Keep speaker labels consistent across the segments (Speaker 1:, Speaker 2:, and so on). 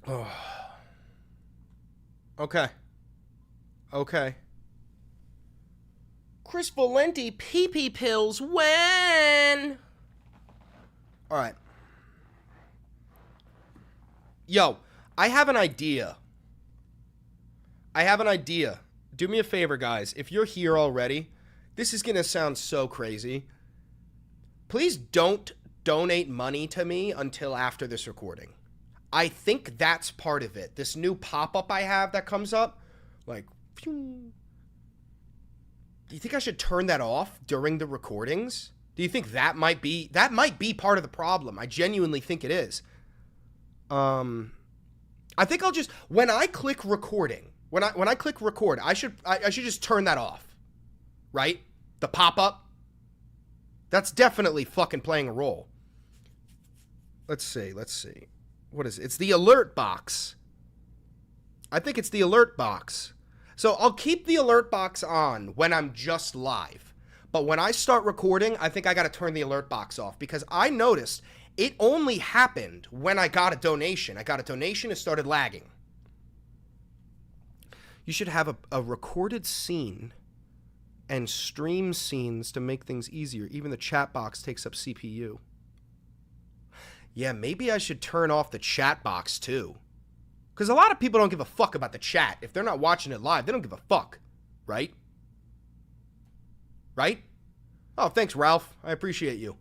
Speaker 1: Oh. Okay. Okay. Chris Valenti pee-pee pills when? All right. Yo, I have an idea. Do me a favor, guys. If you're here already, this is going to sound so crazy. Please don't donate money to me until after this recording. I think that's part of it. This new pop-up I have that comes up, like, phew. Do you think I should turn that off during the recordings? Do you think that might be part of the problem? I genuinely think it is. I think I'll just, when I click recording, when I click record, I should just turn that off. Right? The pop-up. That's definitely fucking playing a role. Let's see. What is it? It's the alert box. I think it's the alert box. So I'll keep the alert box on when I'm just live. But when I start recording, I think I got to turn the alert box off because I noticed it only happened when I got a donation. I got a donation, it started lagging. You should have a recorded scene and stream scenes to make things easier. Even the chat box takes up CPU. Yeah, maybe I should turn off the chat box too. Because a lot of people don't give a fuck about the chat. If they're not watching it live, they don't give a fuck. Right? Right? Oh, thanks, Ralph. I appreciate you.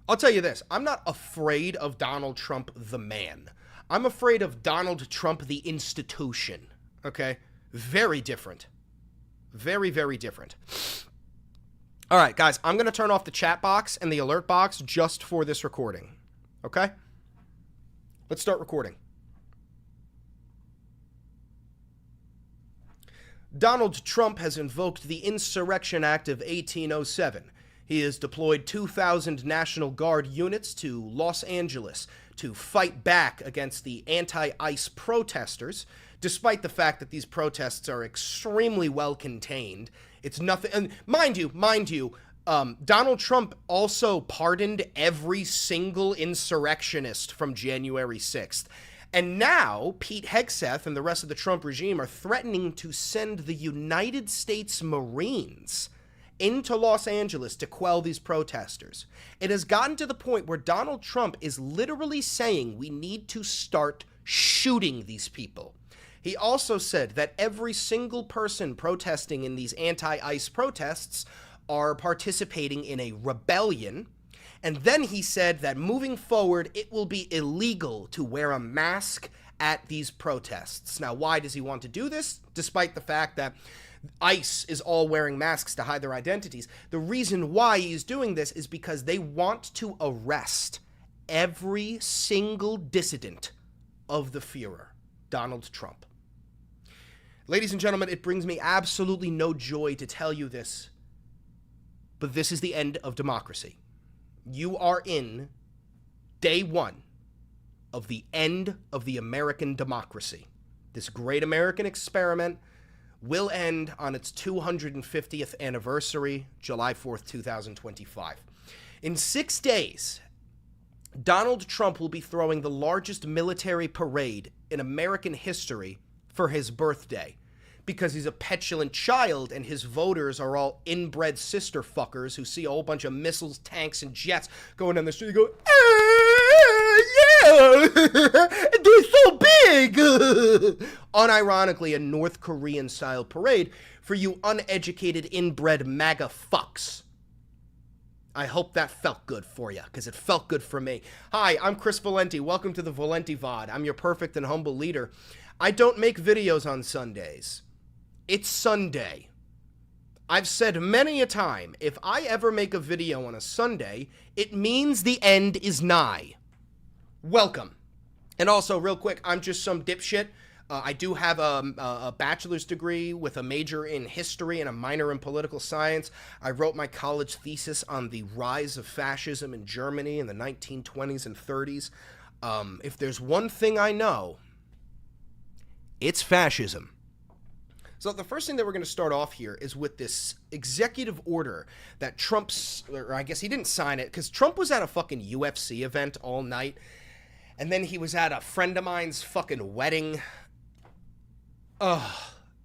Speaker 1: I'll tell you this. I'm not afraid of Donald Trump, the man. I'm afraid of Donald Trump, the institution. Okay? Very different. Very, very different. All right, guys. I'm going to turn off the chat box and the alert box just for this recording. Okay? Let's start recording. Donald Trump has invoked the Insurrection Act of 1807. He has deployed 2,000 National Guard units to Los Angeles to fight back against the anti-ICE protesters, despite the fact that these protests are extremely well contained. It's nothing, and mind you, Donald Trump also pardoned every single insurrectionist from January 6th. And now, Pete Hegseth and the rest of the Trump regime are threatening to send the United States Marines into Los Angeles to quell these protesters. It has gotten to the point where Donald Trump is literally saying we need to start shooting these people. He also said that every single person protesting in these anti-ICE protests are participating in a rebellion. And then he said that moving forward, it will be illegal to wear a mask at these protests. Now, why does he want to do this? Despite the fact that ICE is all wearing masks to hide their identities. The reason why he's doing this is because they want to arrest every single dissident of the Führer, Donald Trump. Ladies and gentlemen, it brings me absolutely no joy to tell you this, but this is the end of democracy. You are in day one of the end of the American democracy. This great American experiment will end on its 250th anniversary, July 4th, 2025. In 6 days, Donald Trump will be throwing the largest military parade in American history for his birthday, because he's a petulant child and his voters are all inbred sister fuckers who see a whole bunch of missiles, tanks, and jets going down the street and go, yeah, they're so big. Unironically, a North Korean-style parade for you uneducated, inbred MAGA fucks. I hope that felt good for you, because it felt good for me. Hi, I'm Chris Valenti. Welcome to the Valenti VOD. I'm your perfect and humble leader. I don't make videos on Sundays. It's Sunday. I've said many a time, if I ever make a video on a Sunday, it means the end is nigh. Welcome. And also, real quick, I'm just some dipshit. I do have a bachelor's degree with a major in history and a minor in political science. I wrote my college thesis on the rise of fascism in Germany in the 1920s and 30s. If there's one thing I know, it's fascism. So the first thing that we're going to start off here is with this executive order that Trump's, or I guess he didn't sign it, because Trump was at a fucking UFC event all night. And then he was at a friend of mine's fucking wedding. Ugh.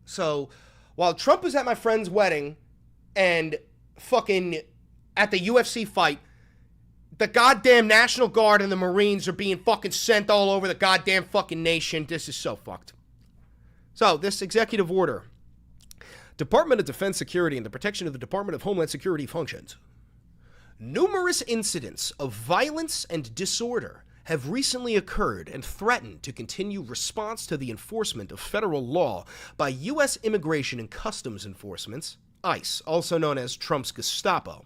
Speaker 1: So, while Trump was at my friend's wedding and fucking at the UFC fight, the goddamn National Guard and the Marines are being fucking sent all over the goddamn fucking nation. This is so fucked. So, this executive order. Department of Defense Security and the protection of the Department of Homeland Security functions. Numerous incidents of violence and disorder have recently occurred and threaten to continue response to the enforcement of federal law by U.S. Immigration and Customs Enforcement, ICE, also known as Trump's Gestapo,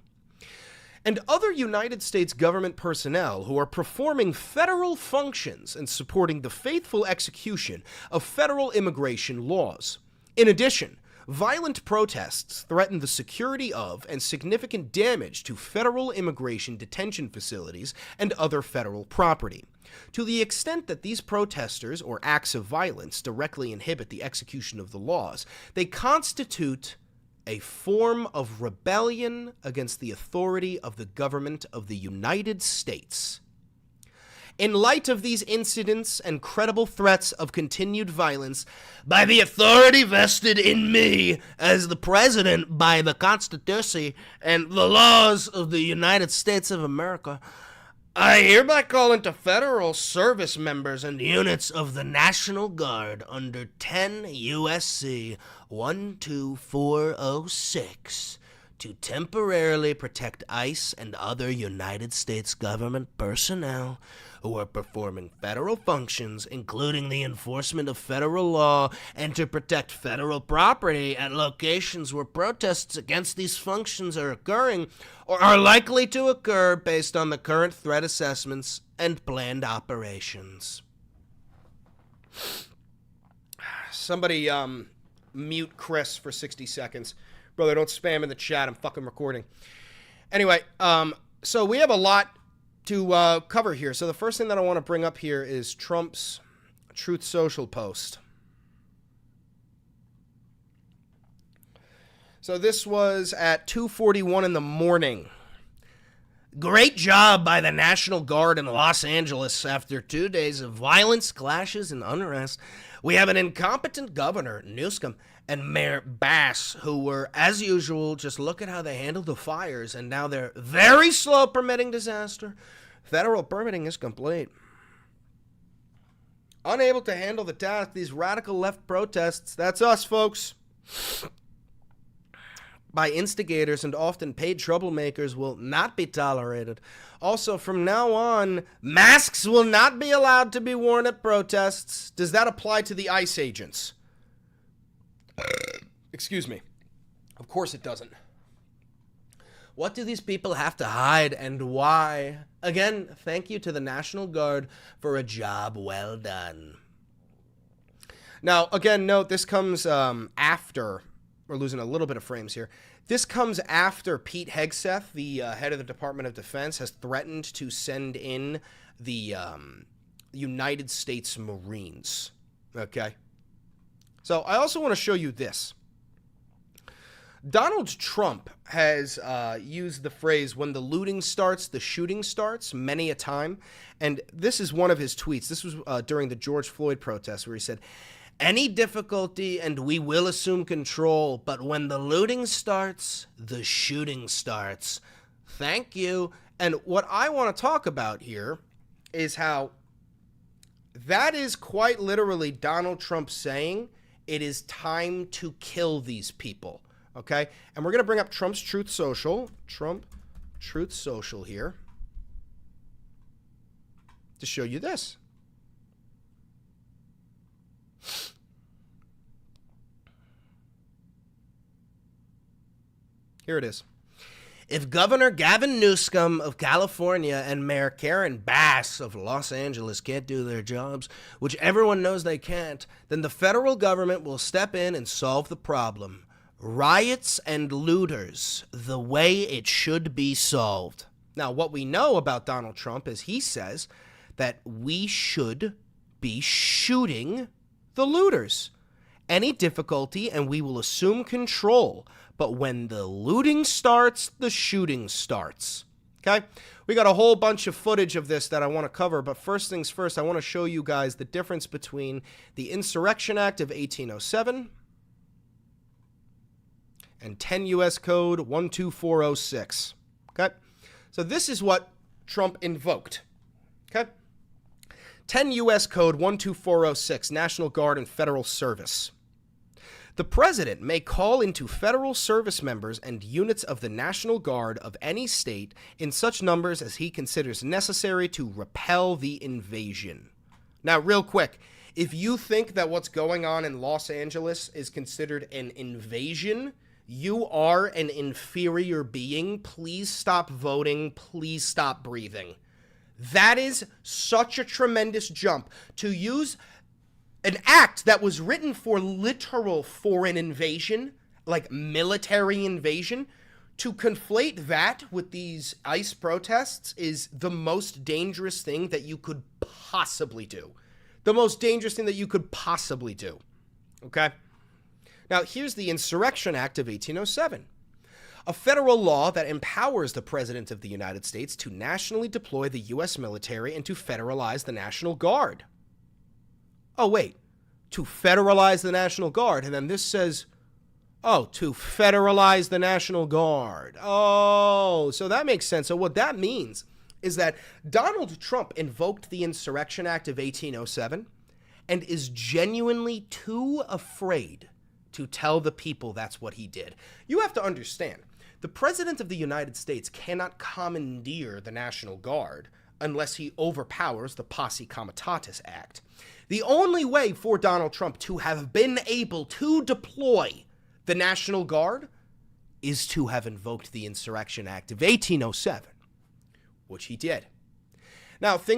Speaker 1: and other United States government personnel who are performing federal functions and supporting the faithful execution of federal immigration laws. In addition, violent protests threaten the security of and significant damage to federal immigration detention facilities and other federal property. To the extent that these protesters or acts of violence directly inhibit the execution of the laws, they constitute a form of rebellion against the authority of the government of the United States. In light of these incidents and credible threats of continued violence, by the authority vested in me as the President by the Constitution and the laws of the United States of America, I hereby call into federal service members and units of the National Guard under 10 U.S.C. 12406 to temporarily protect ICE and other United States government personnel who are performing federal functions, including the enforcement of federal law, and to protect federal property at locations where protests against these functions are occurring or are likely to occur based on the current threat assessments and planned operations. Somebody, mute Chris for 60 seconds. Brother, don't spam in the chat. I'm fucking recording. Anyway, so we have a lot to cover here. So the first thing that I want to bring up here is Trump's Truth Social post. So this was at 2:41 in the morning. Great job by the National Guard in Los Angeles after 2 days of violence, clashes, and unrest. We have an incompetent governor, Newsom, and Mayor Bass, who were, as usual, just look at how they handled the fires, and now they're very slow permitting disaster. Federal permitting is complete. Unable to handle the task, these radical left protests, that's us, folks, by instigators and often paid troublemakers will not be tolerated. Also, from now on, masks will not be allowed to be worn at protests. Does that apply to the ICE agents? Excuse me. Of course it doesn't. What do these people have to hide and why? Again, thank you to the National Guard for a job well done. Now, again, note this comes after, we're losing a little bit of frames here. This comes after Pete Hegseth, the head of the Department of Defense, has threatened to send in the United States Marines. Okay? So I also want to show you this. Donald Trump has used the phrase, when the looting starts, the shooting starts, many a time. And this is one of his tweets. This was during the George Floyd protests where he said, any difficulty and we will assume control, but when the looting starts, the shooting starts. Thank you. And what I want to talk about here is how that is quite literally Donald Trump saying it is time to kill these people. Okay? And we're going to bring up Trump's Truth Social. Trump Truth Social here to show you this. Here it is. If Governor Gavin Newsom of California and Mayor Karen Bass of Los Angeles can't do their jobs, which everyone knows they can't, then the federal government will step in and solve the problem. Riots and looters, the way it should be solved. Now, what we know about Donald Trump is he says that we should be shooting the looters. Any difficulty and we will assume control. But when the looting starts, the shooting starts. Okay? We got a whole bunch of footage of this that I want to cover, but first things first, I want to show you guys the difference between the Insurrection Act of 1807 and 10 U.S. Code 12406. Okay? So this is what Trump invoked. Okay? 10 U.S. Code 12406, National Guard and Federal Service. The President may call into federal service members and units of the National Guard of any state in such numbers as he considers necessary to repel the invasion. Now, real quick, if you think that what's going on in Los Angeles is considered an invasion, you are an inferior being. Please stop voting. Please stop breathing. That is such a tremendous jump to use an act that was written for literal foreign invasion, like military invasion, to conflate that with these ICE protests is the most dangerous thing that you could possibly do. The most dangerous thing that you could possibly do. Okay? Now, here's the Insurrection Act of 1807. A federal law that empowers the President of the United States to nationally deploy the U.S. military and to federalize the National Guard. Oh, wait. To federalize the National Guard. And then this says, oh, to federalize the National Guard. Oh, so that makes sense. So what that means is that Donald Trump invoked the Insurrection Act of 1807 and is genuinely too afraid to tell the people that's what he did. You have to understand. The President of the United States cannot commandeer the National Guard unless he overpowers the Posse Comitatus Act. The only way for Donald Trump to have been able to deploy the National Guard is to have invoked the Insurrection Act of 1807, which he did. Now, they're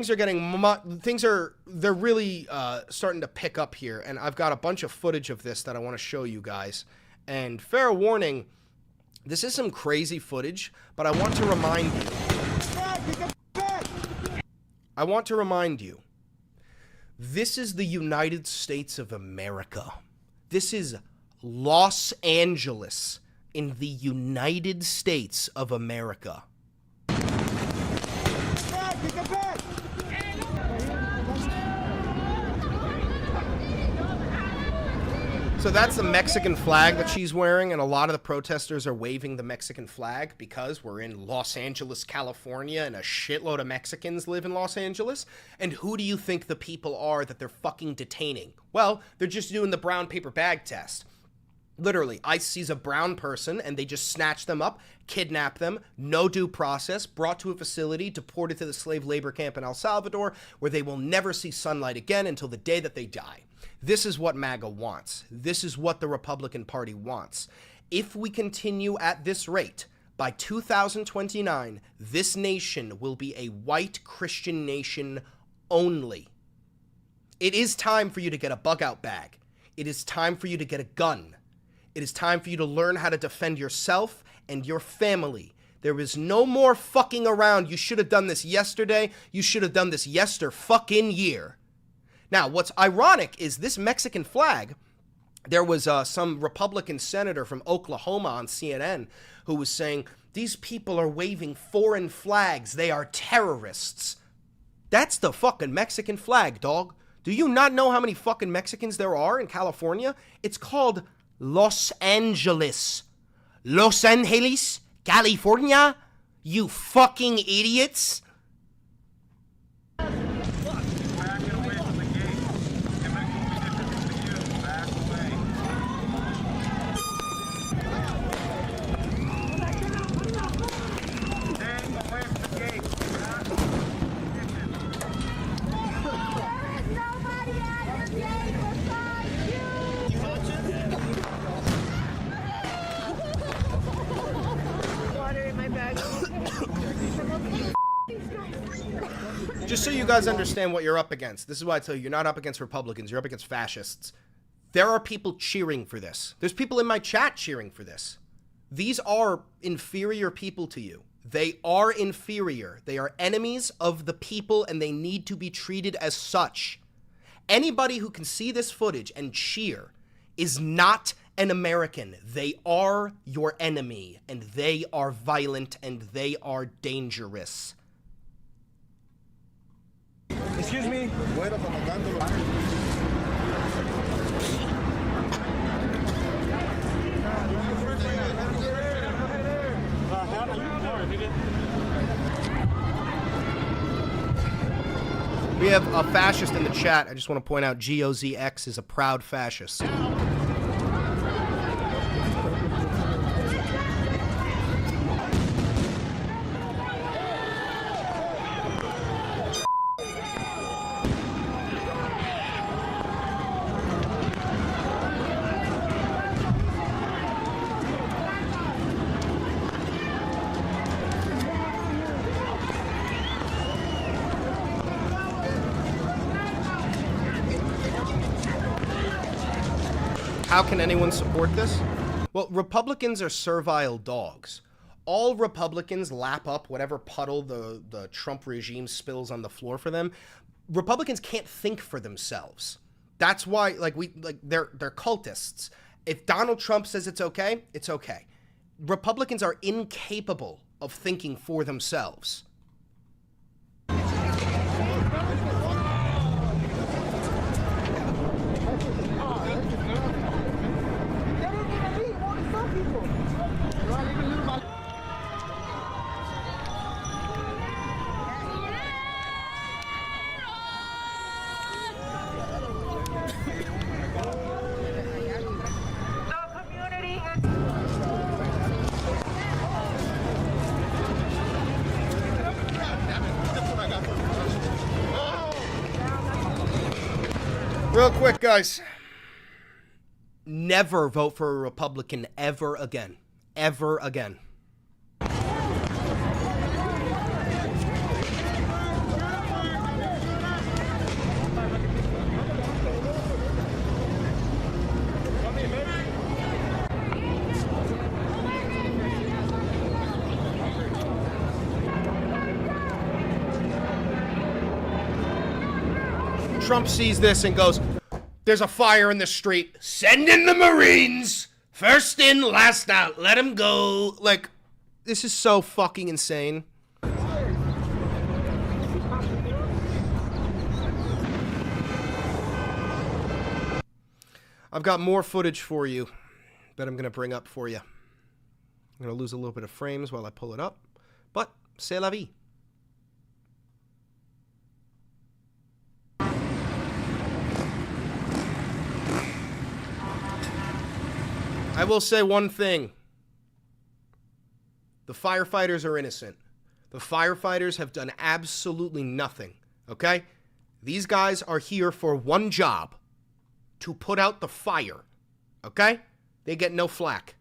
Speaker 1: really starting to pick up here, and I've got a bunch of footage of this that I want to show you guys. And fair warning, this is some crazy footage, but I want to remind you. This is the United States of America. This is Los Angeles in the United States of America. So that's the Mexican flag that she's wearing, and a lot of the protesters are waving the Mexican flag because we're in Los Angeles, California, and a shitload of Mexicans live in Los Angeles. And who do you think the people are that they're fucking detaining? Well, they're just doing the brown paper bag test. Literally, ICE sees a brown person and they just snatch them up, kidnap them, no due process, brought to a facility, deported to the slave labor camp in El Salvador, where they will never see sunlight again until the day that they die. This is what MAGA wants. This is what the Republican Party wants. If we continue at this rate, by 2029, this nation will be a white Christian nation only. It is time for you to get a bug-out bag. It is time for you to get a gun. It is time for you to learn how to defend yourself and your family. There is no more fucking around. You should have done this yesterday. You should have done this yester-fucking-year. Now, what's ironic is this Mexican flag, there was some Republican senator from Oklahoma on CNN who was saying, these people are waving foreign flags. They are terrorists. That's the fucking Mexican flag, dog. Do you not know how many fucking Mexicans there are in California? It's called Los Angeles. Los Angeles, California? You fucking idiots. Just so you guys understand what you're up against. This is why I tell you, you're not up against Republicans. You're up against fascists. There are people cheering for this. There's people in my chat cheering for this. These are inferior people to you. They are inferior. They are enemies of the people, and they need to be treated as such. Anybody who can see this footage and cheer is not an American. They are your enemy, and they are violent, and they are dangerous.
Speaker 2: Excuse me.
Speaker 1: We have a fascist in the chat. I just want to point out GOZX is a proud fascist. How can anyone support this? Well, Republicans are servile dogs. All Republicans lap up whatever puddle the Trump regime spills on the floor for them. Republicans can't think for themselves. That's why, they're cultists. If Donald Trump says it's okay, it's okay. Republicans are incapable of thinking for themselves. Real quick, guys. Never vote for a Republican ever again. Ever again. Trump sees this and goes, there's a fire in the street. Send in the Marines. First in, last out. Let them go. Like, this is so fucking insane. I've got more footage for you that I'm going to bring up for you. I'm going to lose a little bit of frames while I pull it up. But, c'est la vie. I will say one thing. The firefighters are innocent. The firefighters have done absolutely nothing, okay? These guys are here for one job, to put out the fire, okay? They get no flack.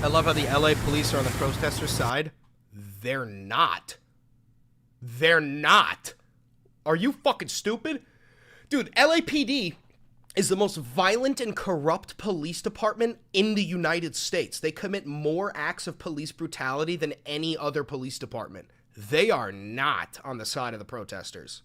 Speaker 1: I love how the LA police are on the protesters' side. They're not. They're not. Are you fucking stupid? Dude, LAPD is the most violent and corrupt police department in the United States. They commit more acts of police brutality than any other police department. They are not on the side of the protesters.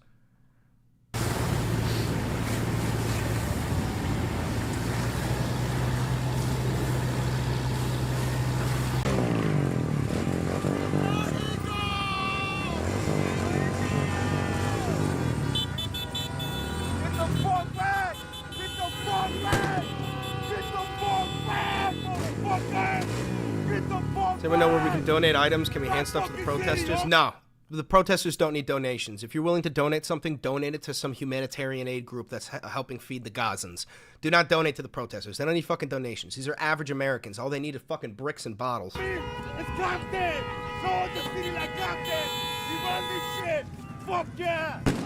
Speaker 1: Does anyone know where we can donate items? Can we hand stuff to the protesters? No. The protesters don't need donations. If you're willing to donate something, donate it to some humanitarian aid group that's helping feed the Gazans. Do not donate to the protesters. They don't need fucking donations. These are average Americans. All they need is fucking bricks and bottles.
Speaker 3: It's Compton! Show the city like Compton! We run this shit! Fuck yeah! Get the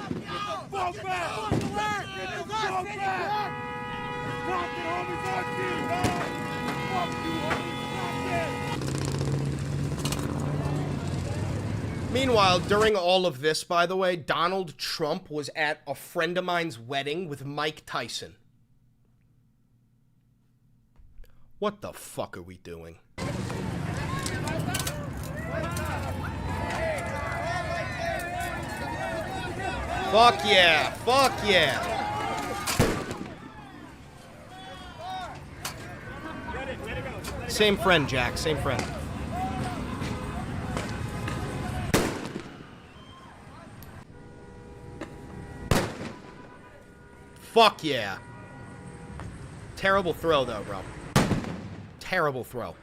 Speaker 3: fuck back! Get the fuck back! Compton, homies, our team, dog! Fuck you, homie.
Speaker 1: Meanwhile, during all of this, by the way, Donald Trump was at a friend of mine's wedding with Mike Tyson. What the fuck are we doing? Fuck yeah! Fuck yeah! Same friend, Jack. Same friend. Fuck yeah. Terrible throw, though, bro. Terrible throw.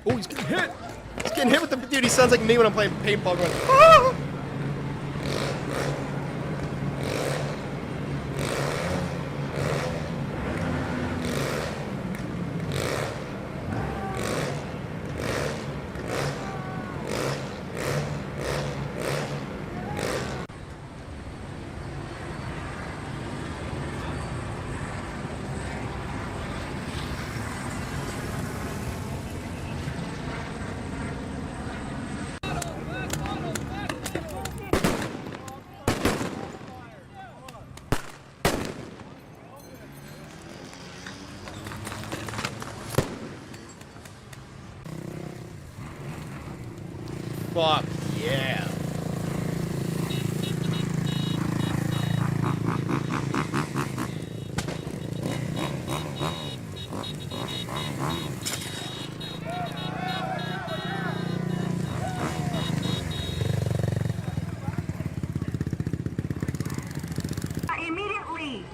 Speaker 1: Oh, he's getting hit. He's getting hit with the... Dude, he sounds like me when I'm playing paintball going... Ah! Fuck yeah.
Speaker 2: Immediately!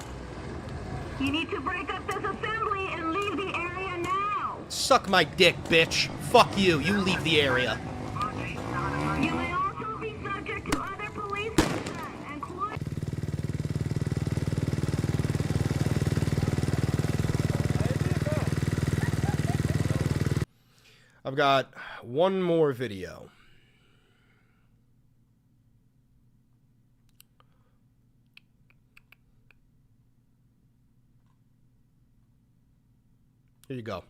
Speaker 2: You need to break up this assembly and leave the area now!
Speaker 1: Suck my dick, bitch. Fuck you. You leave the area.
Speaker 2: You may also be subject to other police action and
Speaker 1: I've got one more video. Here you go.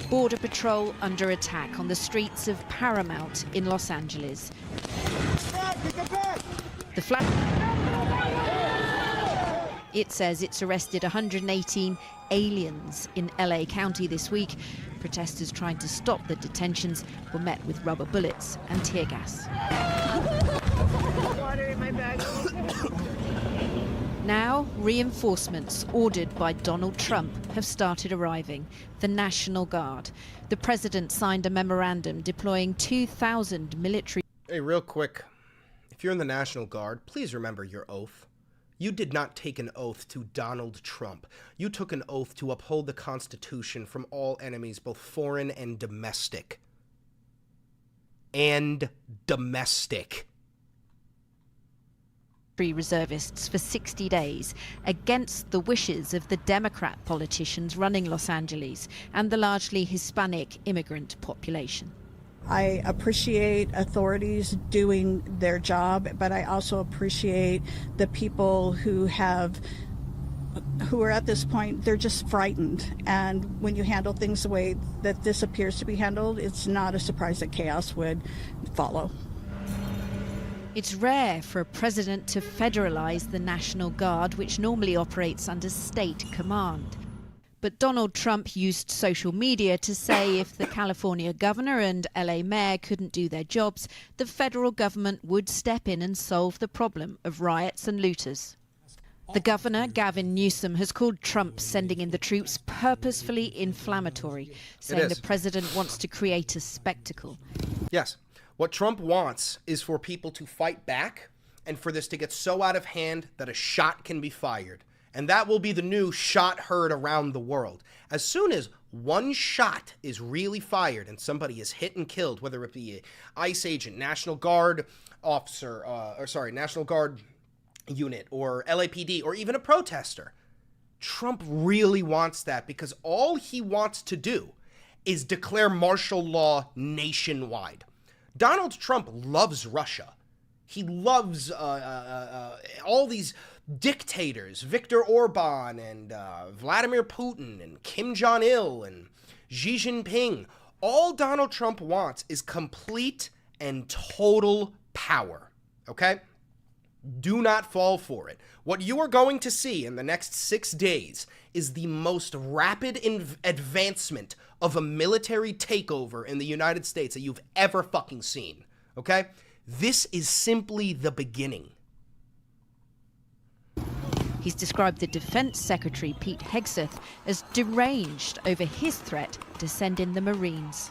Speaker 4: Border Patrol under attack on the streets of Paramount in Los Angeles. The flag. It says it's arrested 118 aliens in LA County this week. Protesters trying to stop the detentions were met with rubber bullets and tear gas.
Speaker 2: water in my bag.
Speaker 4: Now, reinforcements ordered by Donald Trump have started arriving. The National Guard. The president signed a memorandum deploying 2,000 military...
Speaker 1: Hey, real quick. If you're in the National Guard, please remember your oath. You did not take an oath to Donald Trump. You took an oath to uphold the Constitution from all enemies, both foreign and domestic.
Speaker 4: reservists for 60 days against the wishes of the Democrat politicians running Los Angeles and the largely Hispanic immigrant population.
Speaker 5: I appreciate authorities doing their job, but I also appreciate the people who are at this point, they're just frightened. And when you handle things the way that this appears to be handled, it's not a surprise that chaos would follow.
Speaker 4: It's rare for a president to federalize the National Guard, which normally operates under state command. But Donald Trump used social media to say if the California governor and LA mayor couldn't do their jobs, the federal government would step in and solve the problem of riots and looters. The governor, Gavin Newsom, has called Trump sending in the troops purposefully inflammatory, saying the president wants to create a spectacle.
Speaker 1: Yes. What Trump wants is for people to fight back and for this to get so out of hand that a shot can be fired. And that will be the new shot heard around the world. As soon as one shot is really fired and somebody is hit and killed, whether it be an ICE agent, National Guard officer, National Guard unit, or LAPD, or even a protester, Trump really wants that because all he wants to do is declare martial law nationwide. Donald Trump loves Russia. He loves all these dictators, Viktor Orban and Vladimir Putin and Kim Jong-il and Xi Jinping. All Donald Trump wants is complete and total power, okay? Do not fall for it. What you are going to see in the next 6 days is the most rapid advancement of a military takeover in the United States that you've ever fucking seen, okay? This is simply the beginning.
Speaker 4: He's described the Defense Secretary, Pete Hegseth, as deranged over his threat to send in the Marines.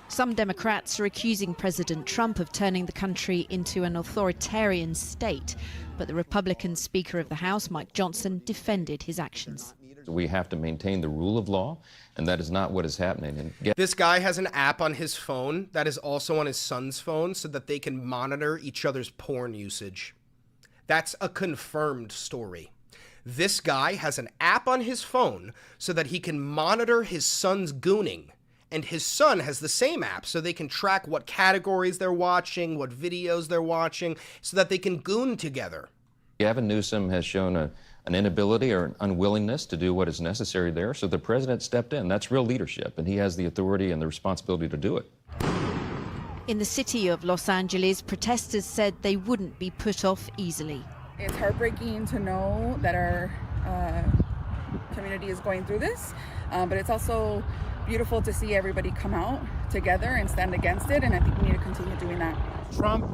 Speaker 4: Some Democrats are accusing President Trump of turning the country into an authoritarian state, but the Republican Speaker of the House, Mike Johnson, defended his actions.
Speaker 6: We have to maintain the rule of law, and that is not what is happening.
Speaker 1: This guy has an app on his phone that is also on his son's phone so that they can monitor each other's porn usage. That's a confirmed story. This guy has an app on his phone so that he can monitor his son's gooning. And his son has the same app so they can track what categories they're watching, what videos they're watching, so that they can goon together.
Speaker 6: Gavin Newsom has shown an inability or an unwillingness to do what is necessary there, so the president stepped in. That's real leadership, and he has the authority and the responsibility to do it.
Speaker 4: In the city of Los Angeles, protesters said they wouldn't be put off easily.
Speaker 7: It's heartbreaking to know that our community is going through this, but it's also beautiful to see everybody come out together and stand against it, and I think we need to continue doing that.
Speaker 3: Trump,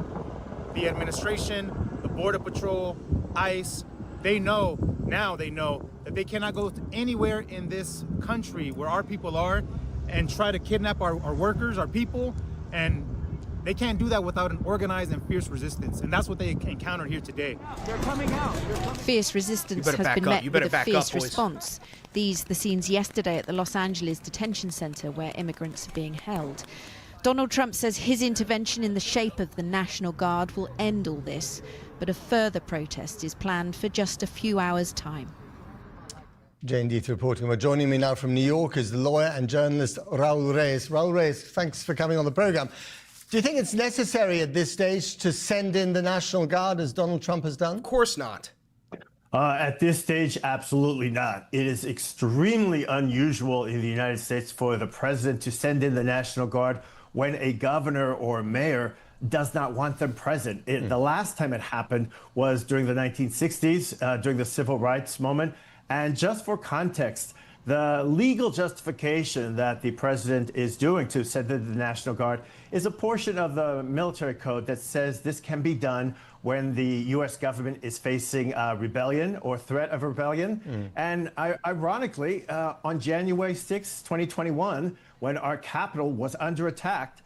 Speaker 3: the administration, the Border Patrol, ICE, they know that they cannot go anywhere in this country where our people are and try to kidnap our workers, our people, and they can't do that without an organized and fierce resistance, and that's what they encountered here today. They're coming out.
Speaker 4: Fierce resistance has been met with a fierce response. These the scenes yesterday at the Los Angeles detention center where immigrants are being held. Donald Trump says his intervention in the shape of the National Guard will end all this, but a further protest is planned for just a few hours' time.
Speaker 8: Jane Deeth reporting. Well, joining me now from New York is the lawyer and journalist Raul Reyes. Raul Reyes, thanks for coming on the program. Do you think it's necessary at this stage to send in the National Guard as Donald Trump has done?
Speaker 1: Of course not.
Speaker 9: At this stage, absolutely not. It is extremely unusual in the United States for the president to send in the National Guard when a governor or mayor does not want them present. The last time it happened was during the 1960s, during the civil rights moment. And just for context, the legal justification that the president is doing to send in the National Guard is a portion of the military code that says this can be done when the U.S. government is facing rebellion or threat of rebellion. And ironically, on January 6, 2021, when our capital was under attack,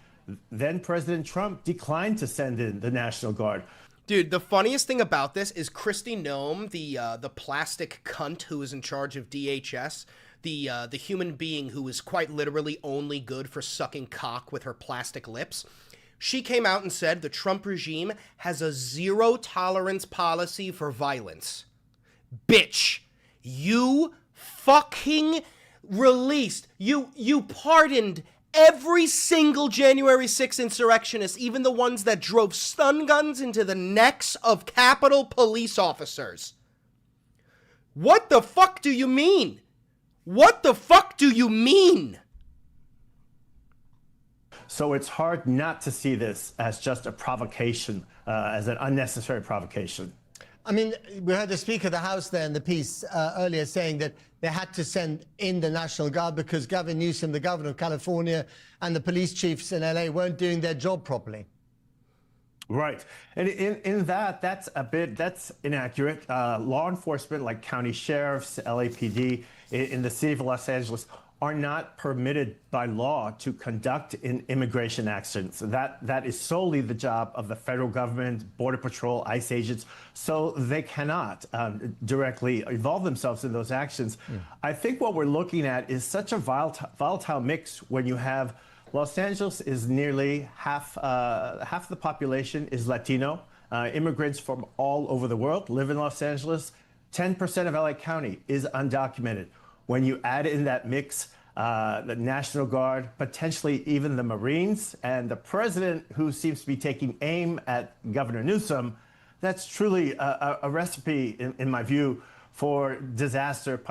Speaker 9: then President Trump declined to send in the National Guard.
Speaker 1: Dude, the funniest thing about this is Kristi Noem, the plastic cunt who is in charge of DHS, the human being who is quite literally only good for sucking cock with her plastic lips. She came out and said the Trump regime has a zero-tolerance policy for violence. Bitch, you fucking released, you pardoned every single January 6th insurrectionist, even the ones that drove stun guns into the necks of Capitol police officers. What the fuck do you mean? What the fuck do you mean?
Speaker 9: So it's hard not to see this as just a provocation, as an unnecessary provocation.
Speaker 8: I mean, we heard the Speaker of the House there in the piece earlier saying that they had to send in the National Guard because Gavin Newsom, the governor of California, and the police chiefs in LA weren't doing their job properly.
Speaker 9: Right. And in that's inaccurate. Law enforcement, like county sheriffs, LAPD, in the city of Los Angeles, are not permitted by law to conduct immigration actions. That is solely the job of the federal government, Border Patrol, ICE agents, so they cannot directly involve themselves in those actions. I think what we're looking at is such a volatile mix when you have Los Angeles is nearly half the population is Latino. Immigrants from all over the world live in Los Angeles. 10% of LA County is undocumented. When you add in that mix the National Guard, potentially even the Marines, and the president, who seems to be taking aim at Governor Newsom, that's truly a recipe, in my view, for disaster.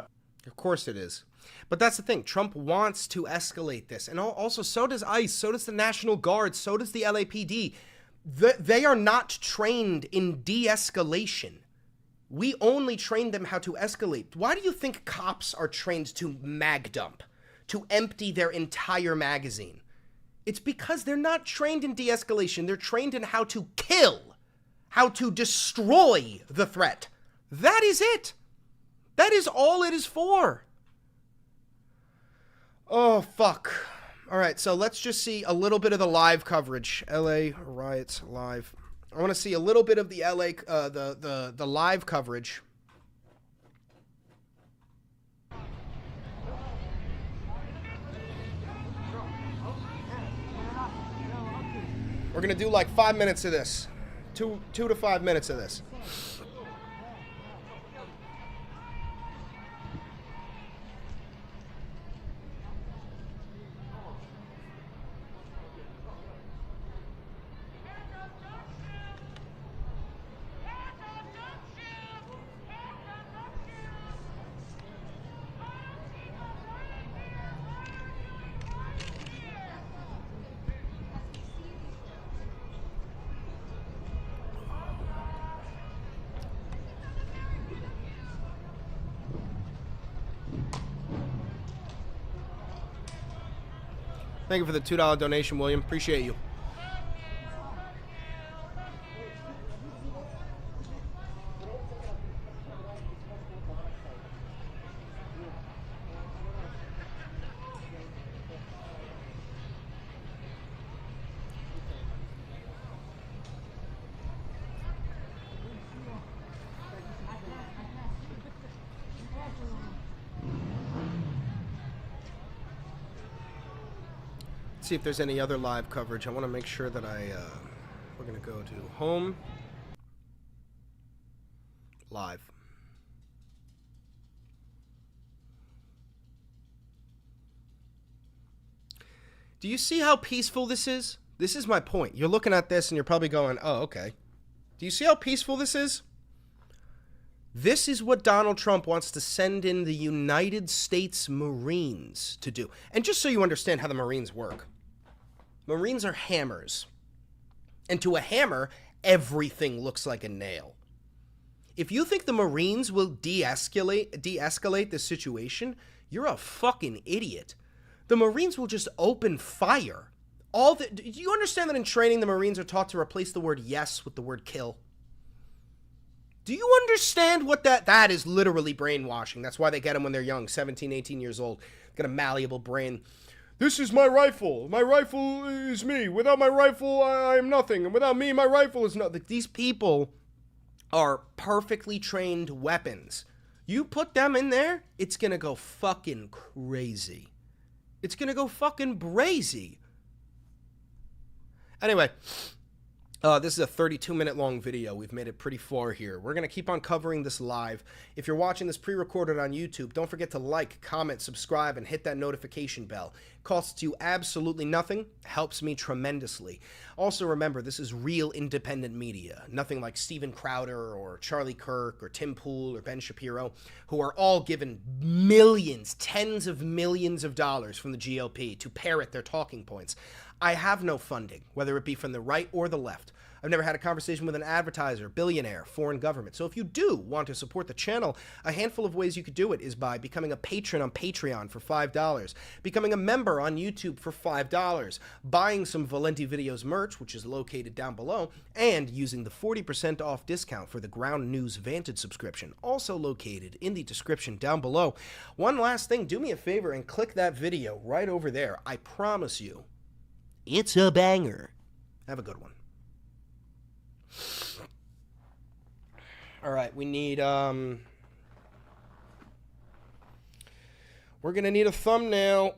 Speaker 1: Of course it is. But that's the thing. Trump wants to escalate this. And also, so does ICE, so does the National Guard, so does the LAPD. They are not trained in de-escalation. We only train them how to escalate. Why do you think cops are trained to mag dump, to empty their entire magazine? It's because they're not trained in de-escalation. They're trained in how to kill, how to destroy the threat. That is it. That is all it is for. Oh, fuck. All right, so let's just see a little bit of the live coverage. LA riots live. I want to see a little bit of the LA, the live coverage. We're going to do like 5 minutes of this. 2 to 5 minutes of this. Thank you for the $2 donation, William. Appreciate you. See if there's any other live coverage. I want to make sure that we're going to go to home, live. Do you see how peaceful this is? This is my point. You're looking at this and you're probably going, oh, okay. Do you see how peaceful this is? This is what Donald Trump wants to send in the United States Marines to do. And just so you understand how the Marines work, Marines are hammers. And to a hammer, everything looks like a nail. If you think the Marines will de-escalate this situation, you're a fucking idiot. The Marines will just open fire. Do you understand that in training, the Marines are taught to replace the word yes with the word kill? Do you understand what that is? Literally brainwashing. That's why they get them when they're young, 17, 18 years old. Got a malleable brain. This is my rifle. My rifle is me. Without my rifle, I am nothing. And without me, my rifle is nothing. These people are perfectly trained weapons. You put them in there, it's gonna go fucking crazy. It's gonna go fucking brazy. Anyway, this is a 32-minute long video. We've made it pretty far here. We're going to keep on covering this live. If you're watching this pre-recorded on YouTube, don't forget to like, comment, subscribe, and hit that notification bell. It costs you absolutely nothing. Helps me tremendously. Also remember, this is real independent media. Nothing like Steven Crowder or Charlie Kirk or Tim Pool or Ben Shapiro, who are all given millions, tens of millions of dollars from the GOP to parrot their talking points. I have no funding, whether it be from the right or the left. I've never had a conversation with an advertiser, billionaire, foreign government. So if you do want to support the channel, a handful of ways you could do it is by becoming a patron on Patreon for $5, becoming a member on YouTube for $5, buying some Valenti Videos merch, which is located down below, and using the 40% off discount for the Ground News Vantage subscription, also located in the description down below. One last thing, do me a favor and click that video right over there. I promise you, it's a banger. Have a good one. All right, we need, we're going to need a thumbnail.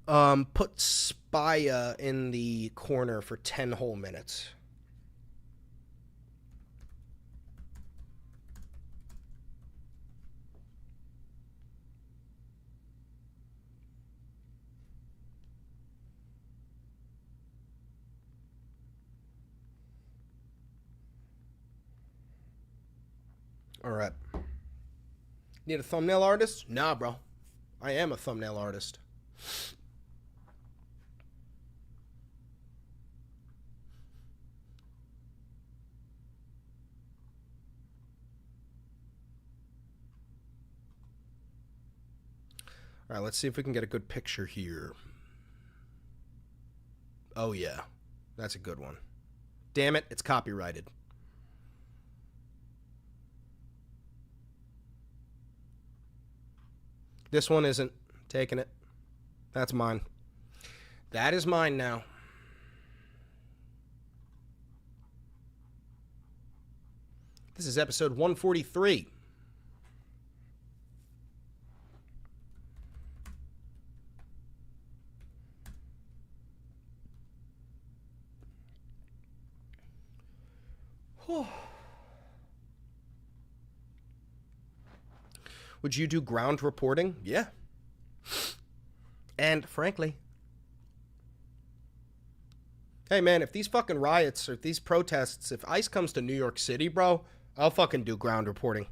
Speaker 1: Put Spaya in the corner for 10 whole minutes. All right. Need a thumbnail artist? Nah, bro. I am a thumbnail artist. All right, let's see if we can get a good picture here. Oh, yeah. That's a good one. Damn it, it's copyrighted. This one isn't. Taking it. That's mine. That is mine now. This is episode 143. Would you do ground reporting? Yeah. And frankly, hey man, if these fucking riots or if these protests, if ICE comes to New York City, bro, I'll fucking do ground reporting.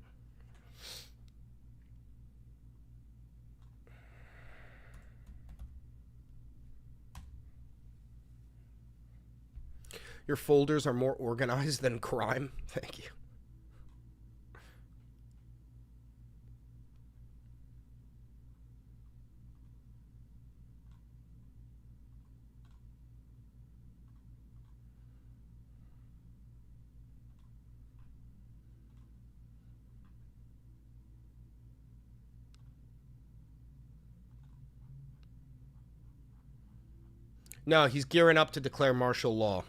Speaker 1: Your folders are more organized than crime. Thank you. No, he's gearing up to declare martial law.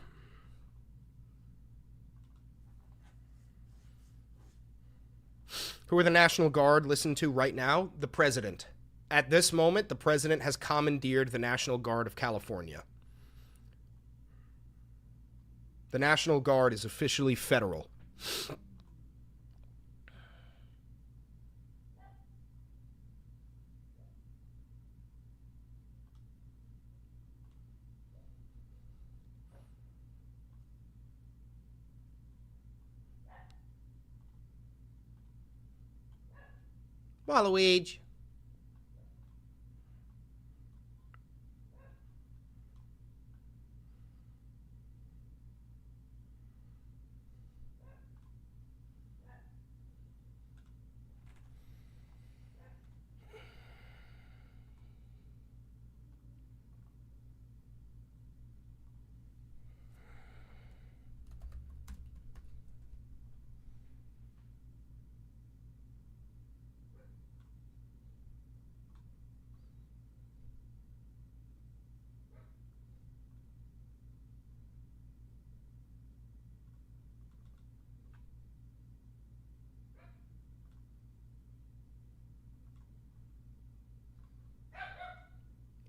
Speaker 1: Who are the National Guard listened to right now? The president. At this moment, the president has commandeered the National Guard of California. The National Guard is officially federal. Waluigi.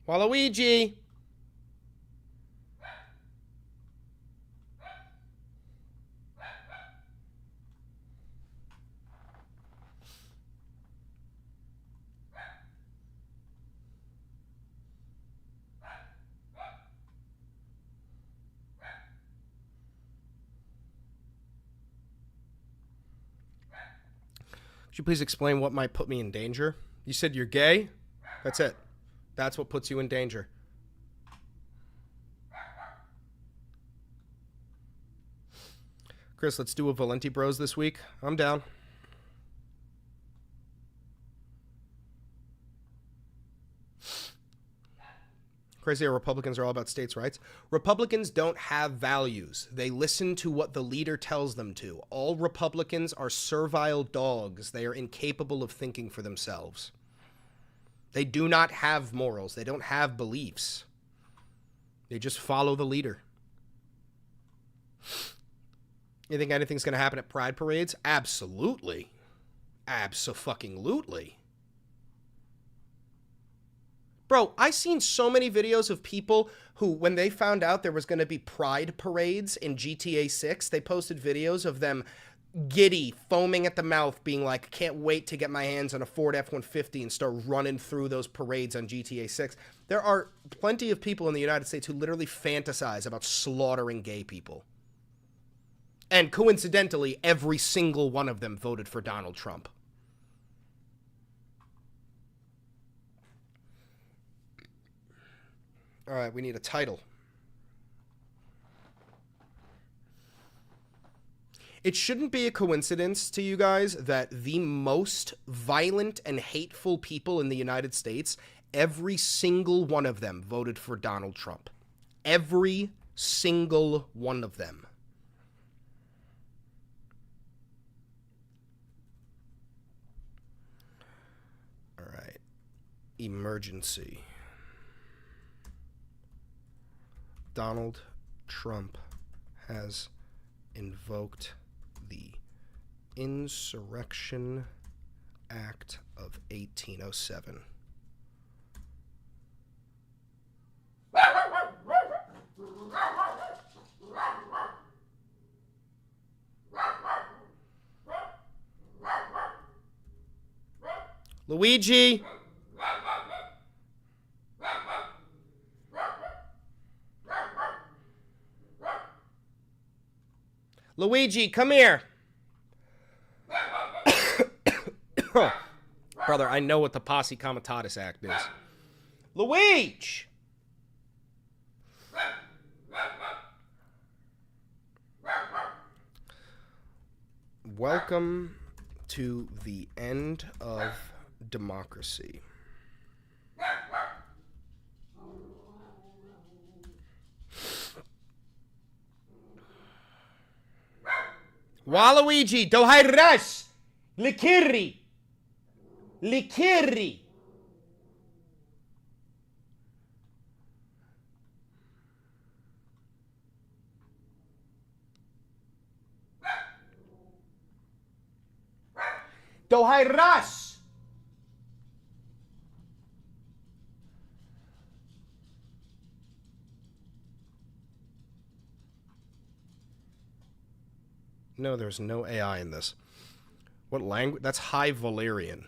Speaker 1: Waluigi. Could you please explain what might put me in danger? You said you're gay? That's it. That's what puts you in danger. Chris, let's do a Valenti Bros this week. I'm down. Crazy how Republicans are all about states' rights. Republicans don't have values. They listen to what the leader tells them to. All Republicans are servile dogs. They are incapable of thinking for themselves. They do not have morals. They don't have beliefs. They just follow the leader. You think anything's going to happen at pride parades? Absolutely. Abso-fucking-lutely. Bro, I seen so many videos of people who, when they found out there was going to be pride parades in GTA 6, they posted videos of them giddy, foaming at the mouth, being like, can't wait to get my hands on a Ford F-150 and start running through those parades on GTA 6. There are plenty of people in the United States who literally fantasize about slaughtering gay people. And coincidentally, every single one of them voted for Donald Trump. All right, we need a title. It shouldn't be a coincidence to you guys that the most violent and hateful people in the United States, every single one of them voted for Donald Trump. Every single one of them. All right. Emergency. Donald Trump has invoked the Insurrection Act of 1807. Luigi! Luigi, come here. Brother, I know what the Posse Comitatus Act is. Luigi! Welcome to the end of democracy. Waluigi, do hai ras! Likiri! Likiri! Do hai ras! No, there's no AI in this. What language? That's High Valyrian.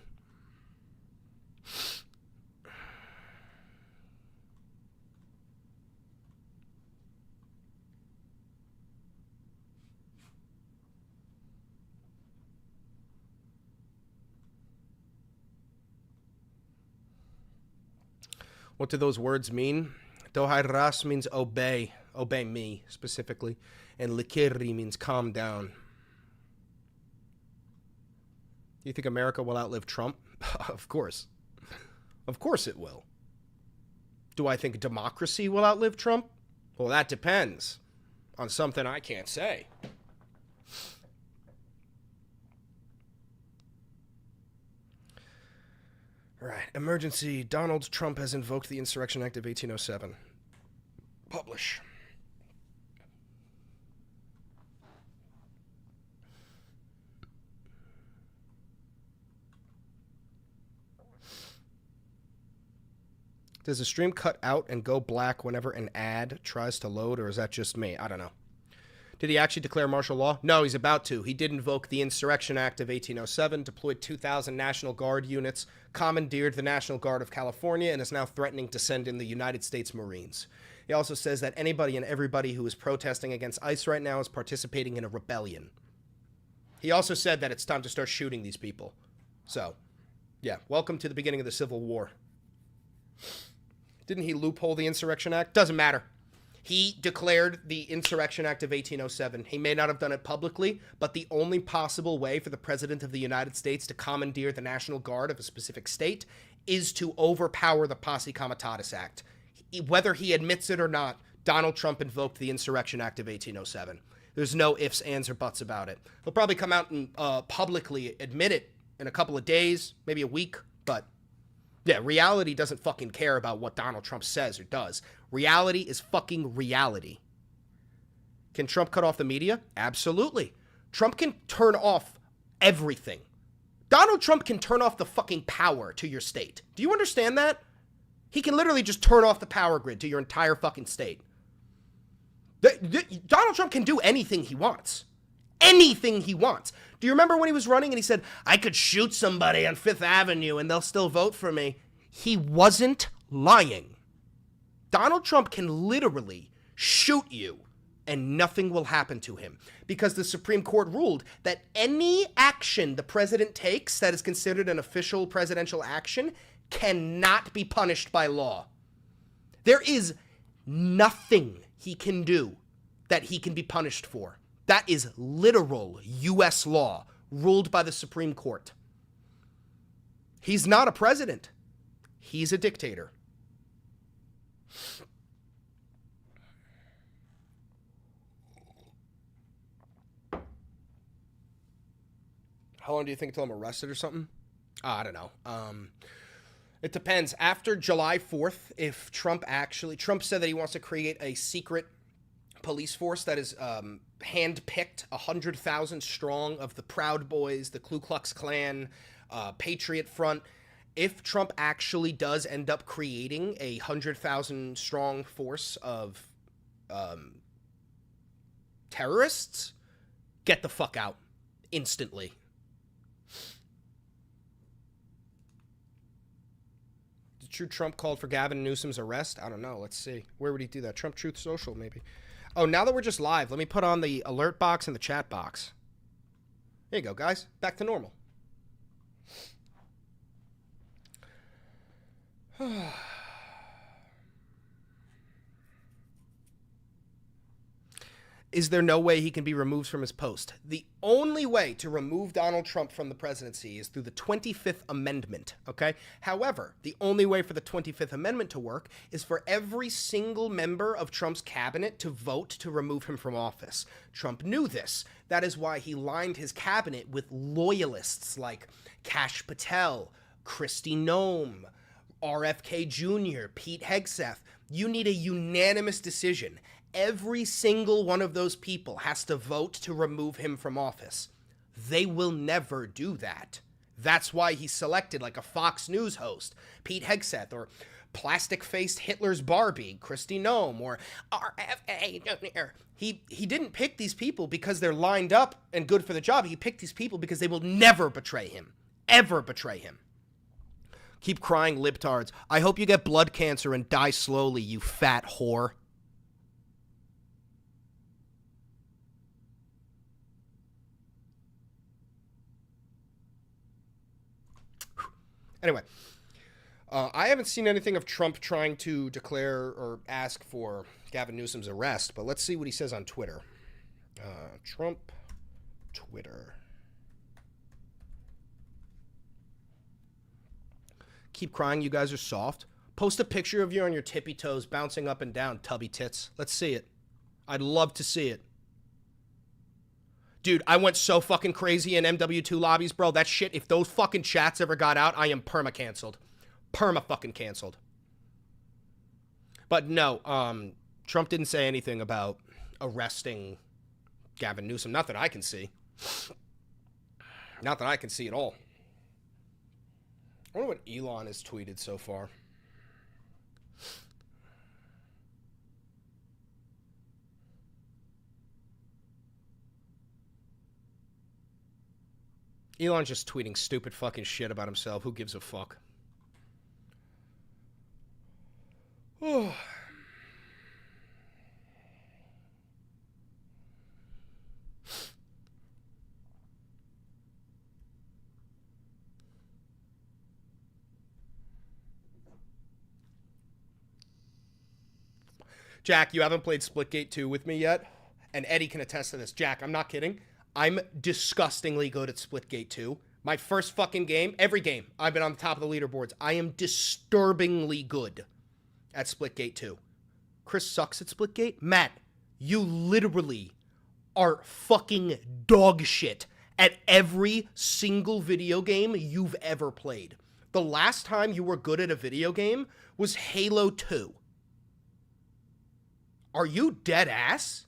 Speaker 1: What do those words mean? Dohai ras means obey. Obey me, specifically. And likiri means calm down. You think America will outlive Trump? Of course. Of course it will. Do I think democracy will outlive Trump? Well, that depends on something I can't say. All right. Emergency. Donald Trump has invoked the Insurrection Act of 1807. Publish. Does the stream cut out and go black whenever an ad tries to load, or is that just me? I don't know. Did he actually declare martial law? No, he's about to. He did invoke the Insurrection Act of 1807, deployed 2,000 National Guard units, commandeered the National Guard of California, and is now threatening to send in the United States Marines. He also says that anybody and everybody who is protesting against ICE right now is participating in a rebellion. He also said that it's time to start shooting these people. So, yeah, welcome to the beginning of the Civil War. Didn't he loophole the Insurrection Act? Doesn't matter. He declared the Insurrection Act of 1807. He may not have done it publicly, but the only possible way for the President of the United States to commandeer the National Guard of a specific state is to overpower the Posse Comitatus Act. Whether he admits it or not, Donald Trump invoked the Insurrection Act of 1807. There's no ifs, ands, or buts about it. He'll probably come out and publicly admit it in a couple of days, maybe a week, but yeah, reality doesn't fucking care about what Donald Trump says or does. Reality is fucking reality. Can Trump cut off the media? Absolutely. Trump can turn off everything. Donald Trump can turn off the fucking power to your state. Do you understand that? He can literally just turn off the power grid to your entire fucking state. Donald Trump can do anything he wants. Anything he wants. Do you remember when he was running and he said, I could shoot somebody on Fifth Avenue and they'll still vote for me? He wasn't lying. Donald Trump can literally shoot you and nothing will happen to him because the Supreme Court ruled that any action the president takes that is considered an official presidential action cannot be punished by law. There is nothing he can do that he can be punished for. That is literal U.S. law ruled by the Supreme Court. He's not a president. He's a dictator. How long do you think until I'm arrested or something? I don't know. It depends. After July 4th, if Trump said that he wants to create a secret police force that is hand-picked, 100,000 strong of the Proud Boys, the Ku Klux Klan, Patriot Front. If Trump actually does end up creating a 100,000 strong force of terrorists, get the fuck out instantly. True Trump called for Gavin Newsom's arrest? I don't know. Let's see. Where would he do that? Trump Truth Social, maybe. Oh, now that we're just live, let me put on the alert box and the chat box. There you go, guys. Back to normal. Is there no way he can be removed from his post? The only way to remove Donald Trump from the presidency is through the 25th Amendment, okay? However, the only way for the 25th Amendment to work is for every single member of Trump's cabinet to vote to remove him from office. Trump knew this. That is why he lined his cabinet with loyalists like Kash Patel, Kristi Noem, RFK Jr., Pete Hegseth. You need a unanimous decision. Every single one of those people has to vote to remove him from office. They will never do that. That's why he's selected like a Fox News host, Pete Hegseth, or plastic-faced Hitler's Barbie, Kristi Noem, or RFK Jr. He didn't pick these people because they're lined up and good for the job. He picked these people because they will never betray him. Ever betray him. Keep crying, libtards. I hope you get blood cancer and die slowly, you fat whore. Anyway, I haven't seen anything of Trump trying to declare or ask for Gavin Newsom's arrest, but let's see what he says on Twitter. Trump, Twitter. Keep crying, you guys are soft. Post a picture of you on your tippy toes bouncing up and down, tubby tits. Let's see it. I'd love to see it. Dude, I went so fucking crazy in MW2 lobbies, bro. That shit, if those fucking chats ever got out, I am perma-canceled. Perma-fucking-canceled. But no, Trump didn't say anything about arresting Gavin Newsom. Not that I can see. Not that I can see at all. I wonder what Elon has tweeted so far. Elon's just tweeting stupid fucking shit about himself. Who gives a fuck? Oh. Jack, you haven't played Splitgate 2 with me yet? And Eddie can attest to this. Jack, I'm not kidding. I'm disgustingly good at Splitgate 2. My first fucking game, every game, I've been on the top of the leaderboards. I am disturbingly good at Splitgate 2. Chris sucks at Splitgate. Matt, you literally are fucking dog shit at every single video game you've ever played. The last time you were good at a video game was Halo 2. Are you dead ass?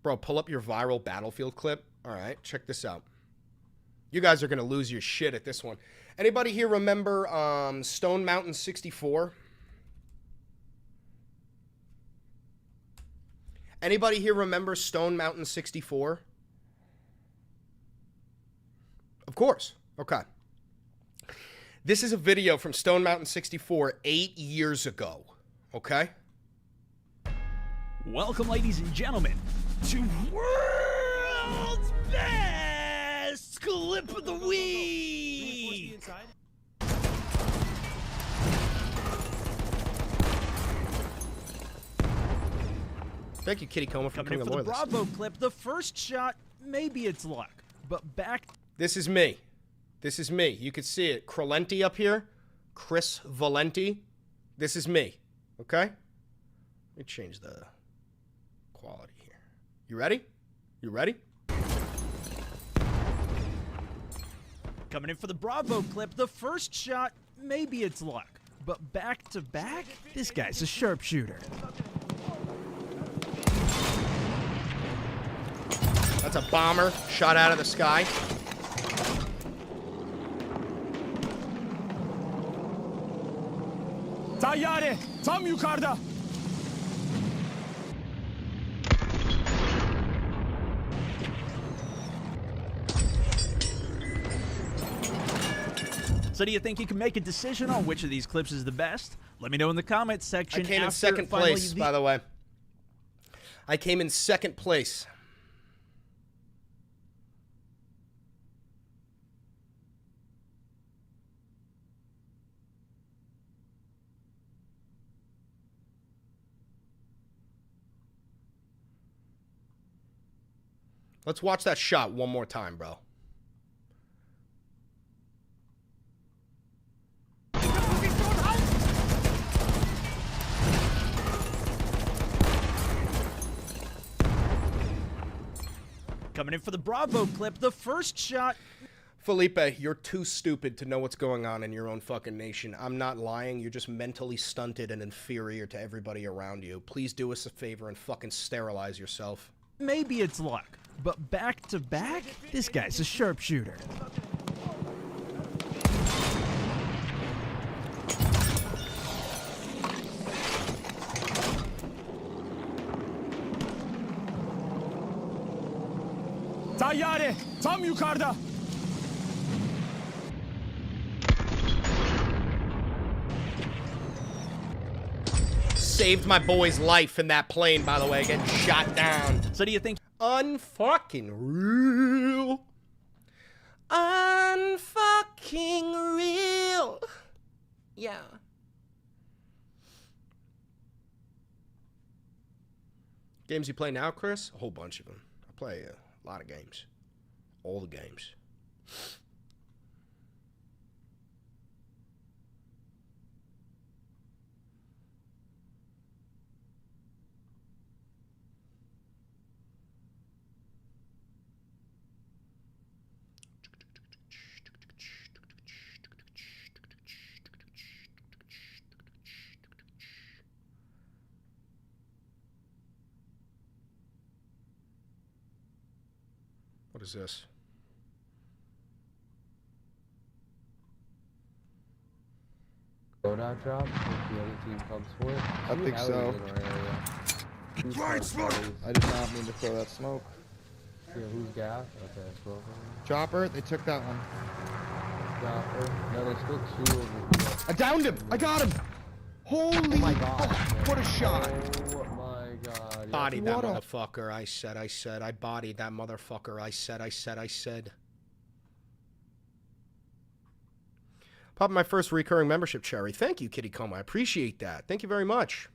Speaker 1: Bro, pull up your viral Battlefield clip. All right, check this out. You guys are going to lose your shit at this one. Anybody here remember Stone Mountain 64? Anybody here remember Stone Mountain 64? Of course. Okay. This is a video from Stone Mountain 64 8 years ago. Okay?
Speaker 10: Welcome, ladies and gentlemen, to World's Best Clip of the Week!
Speaker 1: Thank you, Kitty Coma, for
Speaker 10: Coming
Speaker 1: becoming
Speaker 10: in
Speaker 1: a
Speaker 10: for the
Speaker 1: loyalist.
Speaker 10: Bravo clip, the first shot, maybe it's luck, but back...
Speaker 1: This is me. This is me. You can see it. Crolenti up here. Chris Valenti. This is me. Okay? Let me change the quality here. You ready? You ready?
Speaker 10: Coming in for the Bravo clip, the first shot, maybe it's luck, but back to back, this guy's a sharpshooter.
Speaker 1: That's a bomber shot out of the sky.
Speaker 10: Tayyare, tam yukarıda. So do you think you can make a decision on which of these clips is the best? Let me know in the comments section.
Speaker 1: I came in second place, by the way. I came in second place. Let's watch that shot one more time, bro.
Speaker 10: Coming in for the Bravo clip, the first shot.
Speaker 1: Felipe, you're too stupid to know what's going on in your own fucking nation. I'm not lying. You're just mentally stunted and inferior to everybody around you. Please do us a favor and fucking sterilize yourself.
Speaker 10: Maybe it's luck, but back to back, this guy's a sharpshooter. Tayyare, tam yukarıda.
Speaker 1: Saved my boy's life in that plane, by the way, getting shot down.
Speaker 10: So do you think
Speaker 1: Unfucking real. Unfucking real. Yeah. Games you play now, Chris? A whole bunch of them. I play a lot of games. All the games. What is this?
Speaker 11: Loadout drop if the other team comes for it.
Speaker 12: I think so. I did not mean to throw that smoke.
Speaker 11: Yeah, who's gas? Okay, smoke.
Speaker 12: Chopper, they took that one.
Speaker 11: Chopper. No, there's still two over here.
Speaker 12: I downed him! I got him! Holy
Speaker 11: Oh my god.
Speaker 12: fuck, what a shot!
Speaker 11: Oh my god.
Speaker 1: Bodied that
Speaker 12: What a-
Speaker 1: motherfucker. I said. I bodied that motherfucker. I said. Popping my first recurring membership, Cherry. Thank you, Kitty Coma. I appreciate that. Thank you very much.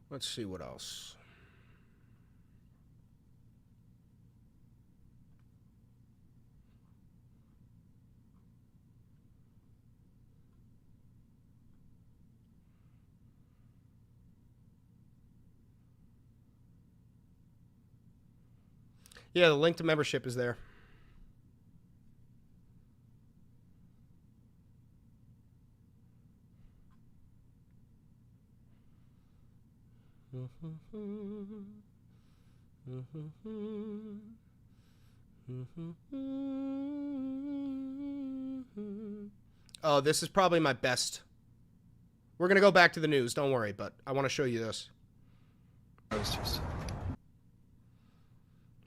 Speaker 1: Let's see what else. Yeah, the link to membership is there. Oh, this is probably my best. We're going to go back to the news, don't worry, but I want to show you this.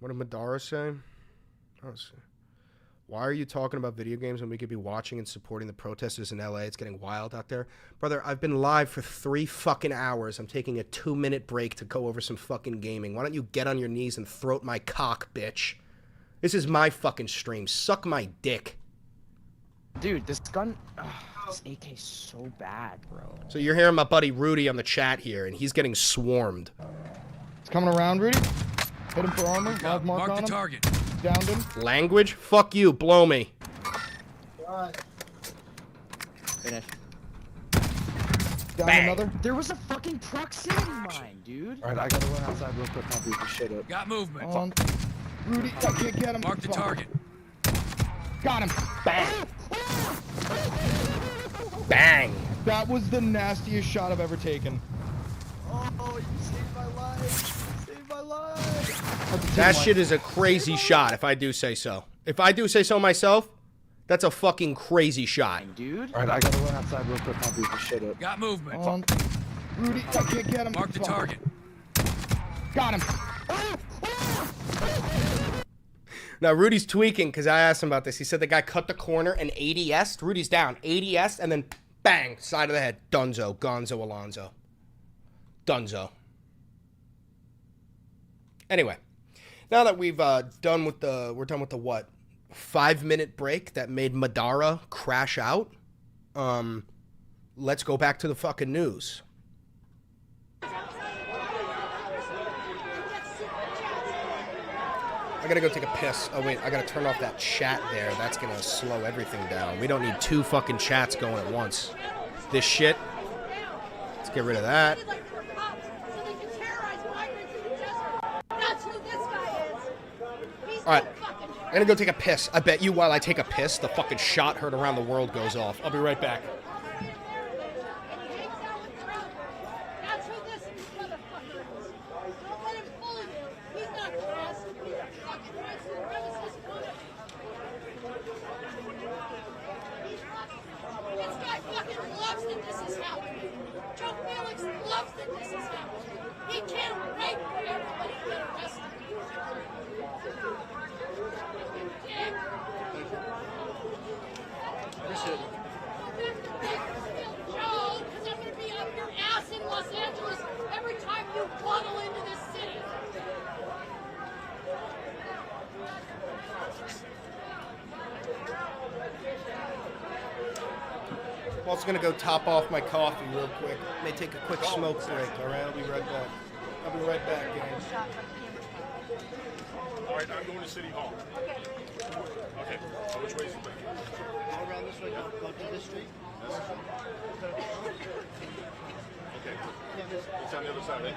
Speaker 1: What did Madara say? Oh, Why are you talking about video games when we could be watching and supporting the protesters in LA? It's getting wild out there. Brother, I've been live for 3 fucking hours. I'm taking a 2-minute break to go over some fucking gaming. Why don't you get on your knees and throat my cock, bitch? This is my fucking stream. Suck my dick.
Speaker 13: Dude, this gun, this AK is so bad, bro.
Speaker 1: So you're hearing my buddy Rudy on the chat here, and he's getting swarmed.
Speaker 12: It's coming around, Rudy. Hit him for armor. Live mark on him.
Speaker 14: Target.
Speaker 12: Downed him.
Speaker 1: Language? Fuck you. Blow me.
Speaker 13: Finish.
Speaker 12: Down
Speaker 1: Bang.
Speaker 12: another.
Speaker 13: There was a fucking proximity mine, dude.
Speaker 12: Alright, I gotta run outside real quick. I'll beat the shit up.
Speaker 14: Got movement.
Speaker 12: On. Rudy, I can't get him.
Speaker 14: Mark the
Speaker 12: Fuck.
Speaker 14: target.
Speaker 12: Got him.
Speaker 1: Bang. Bang.
Speaker 12: That was the nastiest shot I've ever taken.
Speaker 13: Oh, you saved my life. You saved my life.
Speaker 1: That shit is a crazy shot, if I do say so. If I do say so myself, that's a fucking crazy shot.
Speaker 13: Dude.
Speaker 12: Alright, I gotta run outside real quick. I'll beat the shit up.
Speaker 14: Got movement.
Speaker 12: On. Rudy, I can't get him.
Speaker 14: Mark the
Speaker 12: Fuck.
Speaker 14: target.
Speaker 12: Got him.
Speaker 1: Now, Rudy's tweaking because I asked him about this. He said the guy cut the corner and ADS'd. Rudy's down. ADS'd and then bang, side of the head. Dunzo. Gonzo Alonzo. Dunzo. Anyway, now that we've we're done with the what? 5-minute break that made Madara crash out. Let's go back to the fucking news. I gotta go take a piss. Oh wait, I gotta turn off that chat there. That's gonna slow everything down. We don't need 2 fucking chats going at once. This shit. Let's get rid of that. Alright. I'm gonna go take a piss. I bet you while I take a piss, the fucking shot heard around the world goes off. I'll be right back. I'm also gonna go top off my coffee real quick. May take a quick smoke break, alright? I'll be right back. I'll be right back, guys.
Speaker 15: Alright, I'm going to City Hall. Okay, so which way is it?
Speaker 16: Go around this way, go to this street.
Speaker 15: Okay, it's on the other side, eh?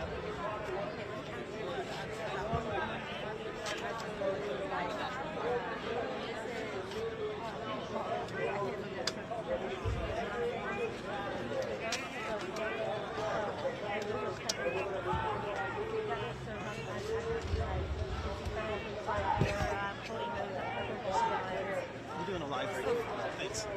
Speaker 16: We're doing a live break. Thanks.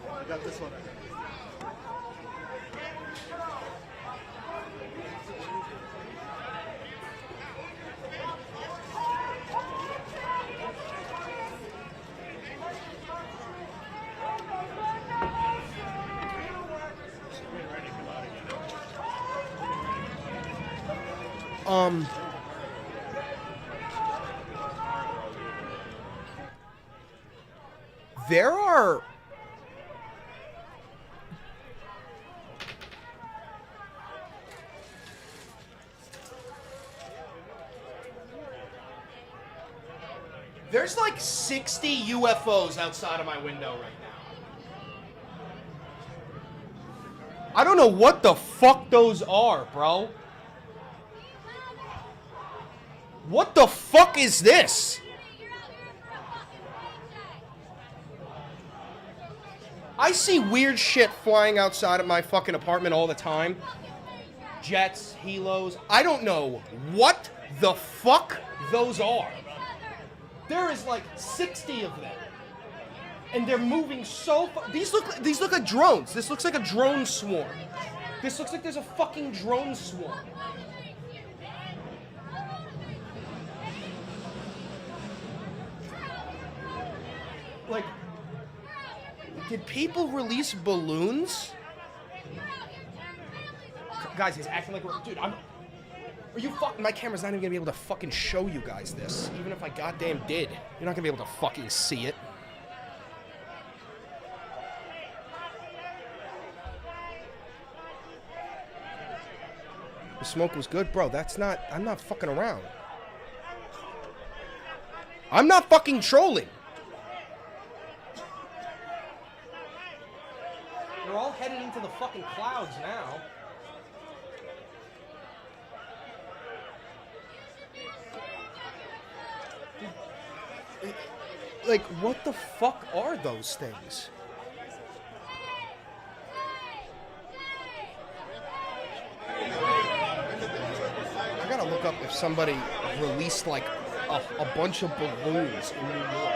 Speaker 16: I got this one.
Speaker 1: There are... There's like 60 UFOs outside of my window right now. I don't know what the fuck those are, bro. What the fuck is this? I see weird shit flying outside of my fucking apartment all the time. Jets, helos. I don't know what the fuck those are. There is like 60 of them. And they're moving so far. These look like drones. This looks like a drone swarm. This looks like there's a fucking drone swarm. Like, did people release balloons? Guys, he's acting like we're... Dude, are you fucking... My camera's not even gonna be able to fucking show you guys this. Even if I goddamn did. You're not gonna be able to fucking see it. The smoke was good? Bro, that's not... I'm not fucking around. I'm not fucking trolling. They're all headed into the fucking clouds now. Like, what the fuck are those things? I gotta look up if somebody released, like, a bunch of balloons in New York.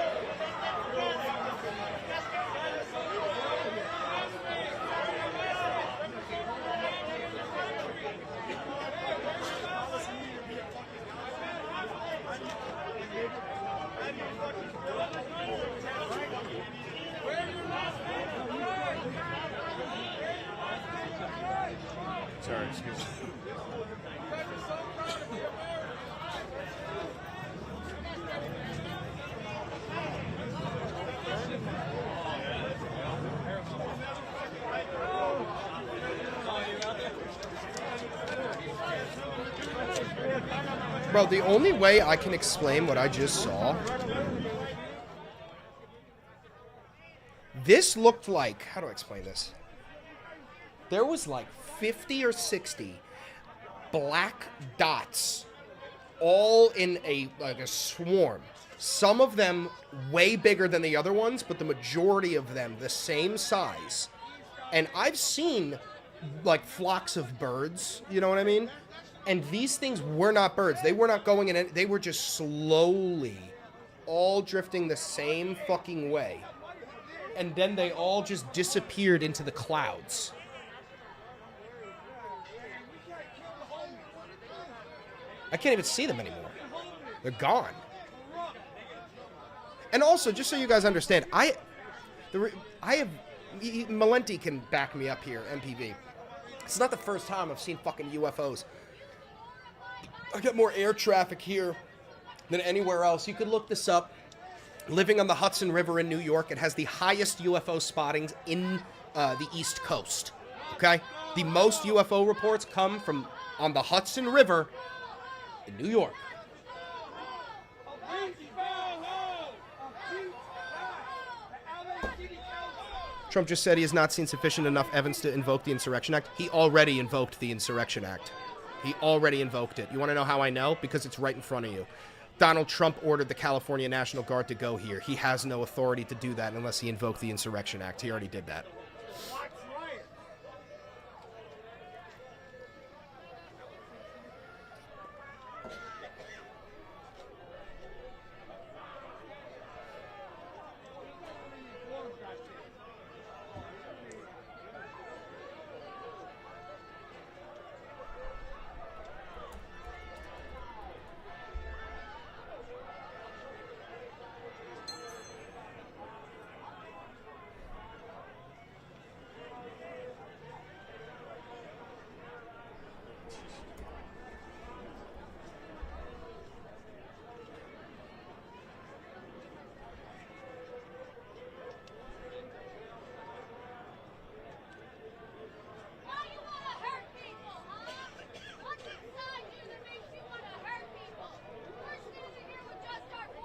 Speaker 3: Sorry, excuse me.
Speaker 1: Bro, the only way I can explain what I just saw... This looked like... How do I explain this? There was like 50 or 60 black dots all in like a swarm. Some of them way bigger than the other ones, but the majority of them the same size. And I've seen like flocks of birds, you know what I mean? And these things were not birds. They were not going in, they were just slowly all drifting the same fucking way. And then they all just disappeared into the clouds. I can't even see them anymore. They're gone. And also, just so you guys understand, I have... Malenti can back me up here, MPV. It's not the first time I've seen fucking UFOs. I get more air traffic here than anywhere else. You could look this up. Living on the Hudson River in New York, it has the highest UFO spottings in the East Coast. Okay? The most UFO reports come from on the Hudson River in New York. Trump just said he has not seen sufficient enough evidence to invoke the Insurrection Act. He already invoked the Insurrection Act. He already invoked it. You want to know how I know? Because it's right in front of you. Donald Trump ordered the California National Guard to go here. He has no authority to do that unless he invoked the Insurrection Act. He already did that.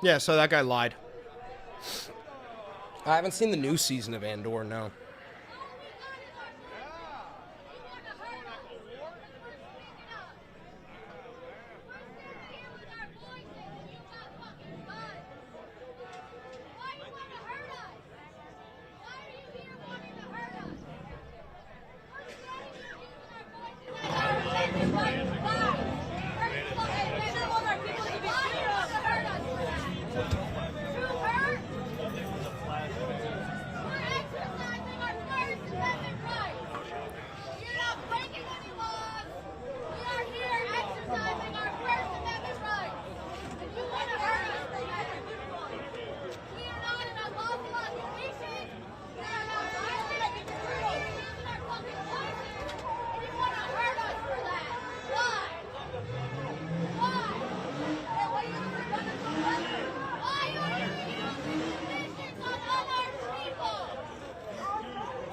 Speaker 1: Yeah, so that guy lied. I haven't seen the new season of Andor, no.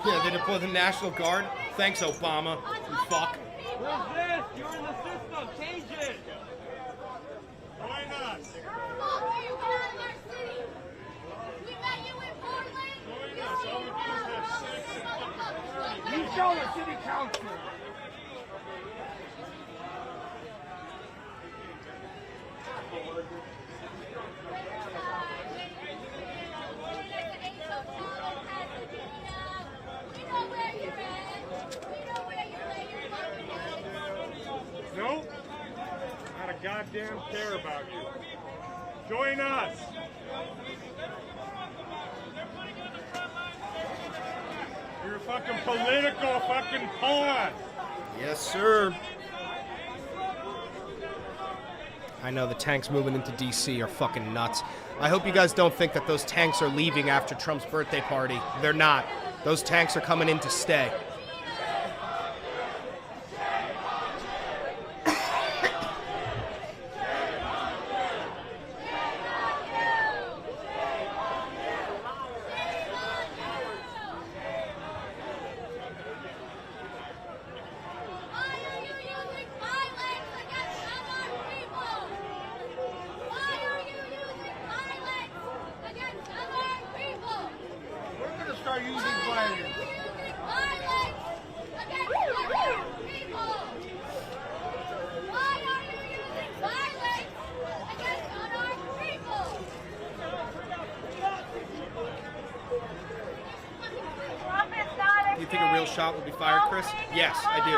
Speaker 1: Yeah, they deploy the National Guard. Thanks, Obama. You fuck.
Speaker 15: Where's this? You're in the system. Change it. Why not? You show the city council. Nope. Not a goddamn care about you. Join us. You're a fucking political fucking pawn.
Speaker 1: Yes, sir. I know the tanks moving into D.C. are fucking nuts. I hope you guys don't think that those tanks are leaving after Trump's birthday party. They're not. Those tanks are coming in to stay.
Speaker 15: Start using violence.
Speaker 1: Do you think a real shot will be fired, Chris? Yes, I do.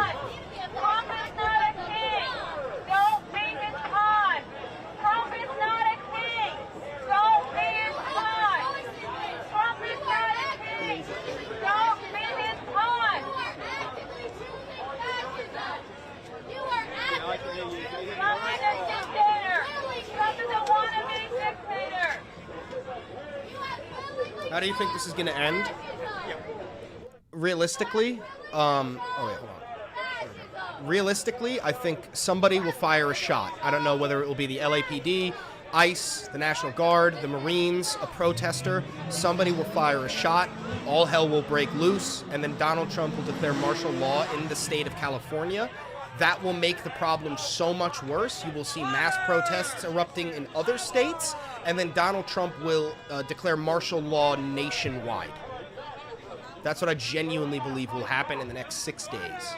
Speaker 1: How do you think this is going to end? Realistically, oh wait, hold on. Realistically, I think somebody will fire a shot. I don't know whether it will be the LAPD, ICE, the National Guard, the Marines, a protester. Somebody will fire a shot. All hell will break loose, and then Donald Trump will declare martial law in the state of California. That will make the problem so much worse. You will see mass protests erupting in other states, and then Donald Trump will declare martial law nationwide. That's what I genuinely believe will happen in the next 6 days.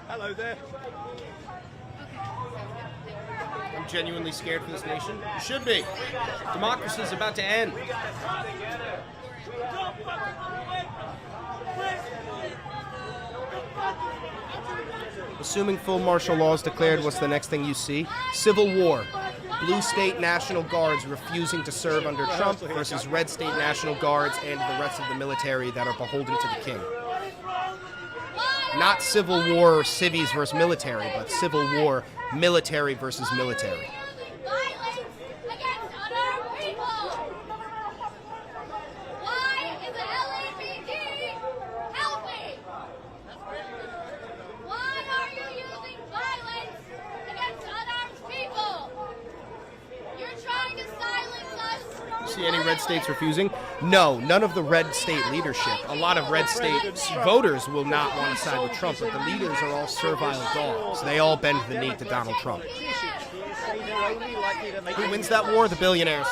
Speaker 15: Hello there.
Speaker 1: I'm genuinely scared for this nation. You should be. Democracy is about to end. Assuming full martial law is declared, what's the next thing you see? Civil war. Blue state National Guards refusing to serve under Trump versus red state National Guards and the rest of the military that are beholden to the king. Not civil war, civvies versus military, but civil war, military versus military.
Speaker 14: Why is the LAPD
Speaker 1: see any red states refusing? No, none of the red state leadership. A lot of red state voters will not want to side with Trump, but the leaders are all servile dogs. They all bend the knee to Donald Trump. Who wins that war? The billionaires.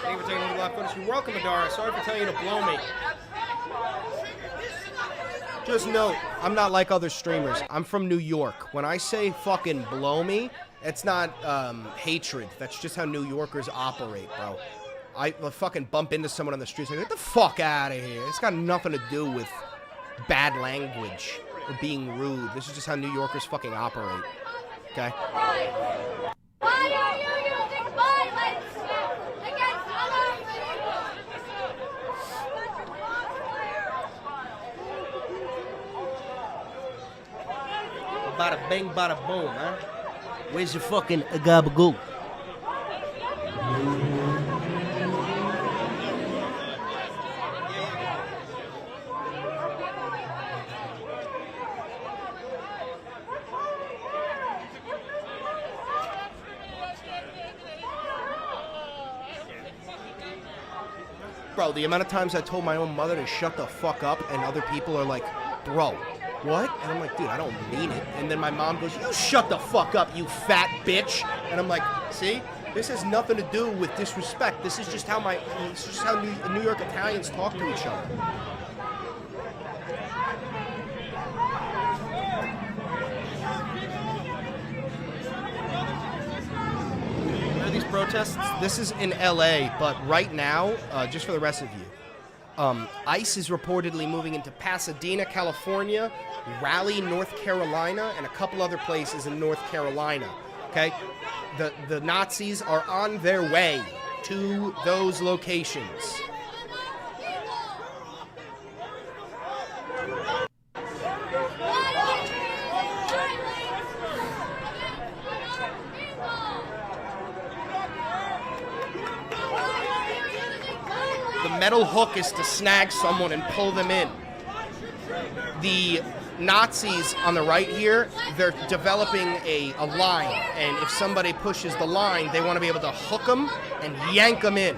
Speaker 1: Thank you for taking a little black footage. You're welcome, Adara. Sorry for telling you to blow me. Just note, I'm not like other streamers. I'm from New York. When I say fucking blow me, it's not hatred. That's just how New Yorkers operate, bro. I fucking bump into someone on the streets and get the fuck out of here. It's got nothing to do with bad language or being rude. This is just how New Yorkers fucking operate. Okay?
Speaker 15: Why are you using violence against others?
Speaker 1: Bada bing, bada boom, huh? Where's your fucking gabagool? Bro, the amount of times I told my own mother to shut the fuck up and other people are like, bro, what? And I'm like, dude, I don't mean it. And then my mom goes, you shut the fuck up, you fat bitch. And I'm like, see? This has nothing to do with disrespect. This is just how New York Italians talk to each other. These protests, this is in LA, but right now, just for the rest of you, ICE is reportedly moving into Pasadena, California, Raleigh, North Carolina, and a couple other places in North Carolina. Okay, the Nazis are on their way to those locations. The metal hook is to snag someone and pull them in. The Nazis on the right here, they're developing a line, and if somebody pushes the line, they want to be able to hook them and yank them in.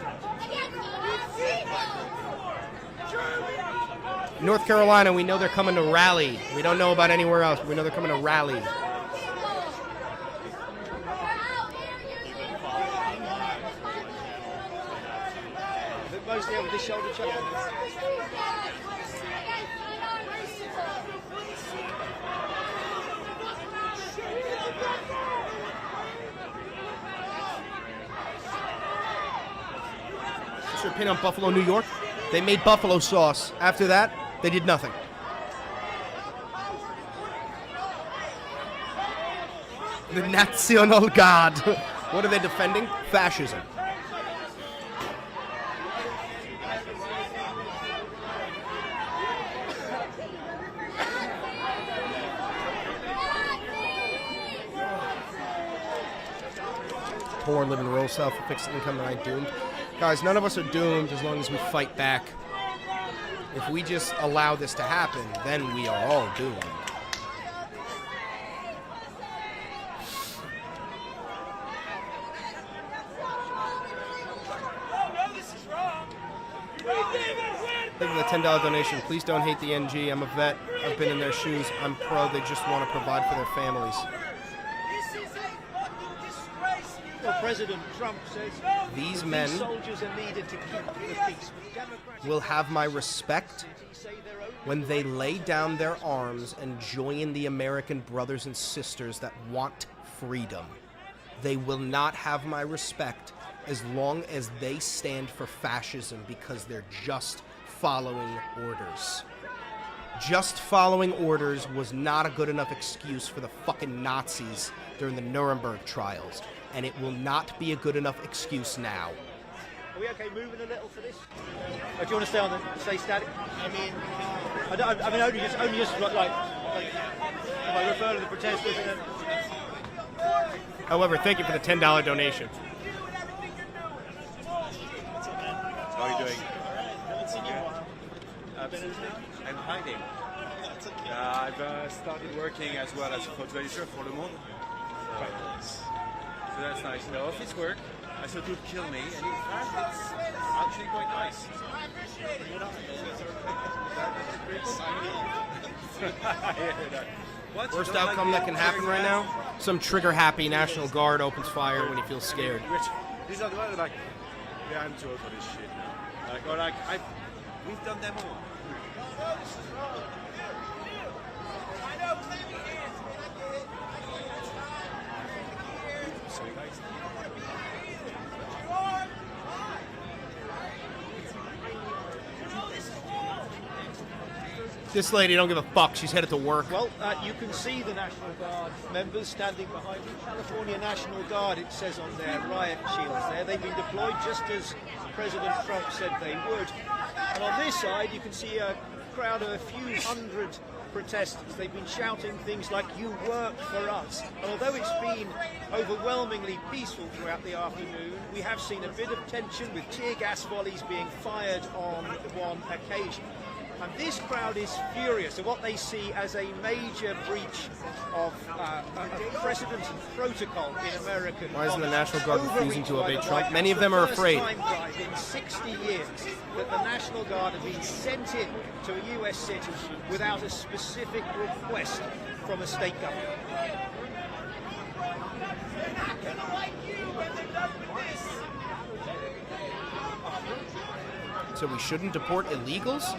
Speaker 1: North Carolina, we know they're coming to Raleigh. We don't know about anywhere else, but we know they're coming to Raleigh.
Speaker 16: Mostly over this shoulder check.
Speaker 1: What's your opinion on Buffalo, New York? They made buffalo sauce. After that, they did nothing. The National Guard. What are they defending? Fascism. Poor living real self-fixed income that I doomed. Guys, none of us are doomed as long as we fight back. If we just allow this to happen, then we are all doomed. Thank you for the $10 donation. Please don't hate the NG. I'm a vet. I've been in their shoes. I'm pro. They just want to provide for their families.
Speaker 16: Well, President Trump says
Speaker 1: these men
Speaker 16: soldiers are needed to keep the peace.
Speaker 1: will have my respect when they lay down their arms and join the American brothers and sisters that want freedom. They will not have my respect as long as they stand for fascism because they're just following orders. Just following orders was not a good enough excuse for the fucking Nazis during the Nuremberg trials, and it will not be a good enough excuse now.
Speaker 16: Are we okay moving a little for this? Or do you want to stay static? I mean, only just like if I refer to the protesters and
Speaker 1: However, thank you for the $10 donation.
Speaker 14: How are you doing? I'm hiding. I've started working as well as a photo editor for Le Monde. So that's nice. The office work, I thought it would kill me, and in fact, it's actually quite nice.
Speaker 1: Worst outcome that can happen right now? Some trigger-happy National Guard opens fire when he feels scared.
Speaker 14: These are the ones like, yeah, I'm too old for this shit now. We've done them all. Sorry, guys.
Speaker 1: This lady don't give a fuck. She's headed to work.
Speaker 16: Well, you can see the National Guard members standing behind the California National Guard, it says on their riot shields there. They've been deployed just as President Trump said they would. And on this side, you can see a crowd of a few hundred protesters. They've been shouting things like, "You work for us." And although it's been overwhelmingly peaceful throughout the afternoon, we have seen a bit of tension with tear gas volleys being fired on one occasion. And this crowd is furious at what they see as a major breach of precedent and protocol in American
Speaker 1: Why isn't the National Guard
Speaker 16: Overreach
Speaker 1: refusing to
Speaker 16: by
Speaker 1: obey
Speaker 16: the
Speaker 1: Trump?
Speaker 16: White
Speaker 1: Many of
Speaker 16: House.
Speaker 1: them
Speaker 16: The
Speaker 1: are
Speaker 16: first
Speaker 1: afraid.
Speaker 16: time drive in 60 years that the National Guard have been sent in to a US city without a specific request from a state government.
Speaker 1: So we shouldn't deport illegals?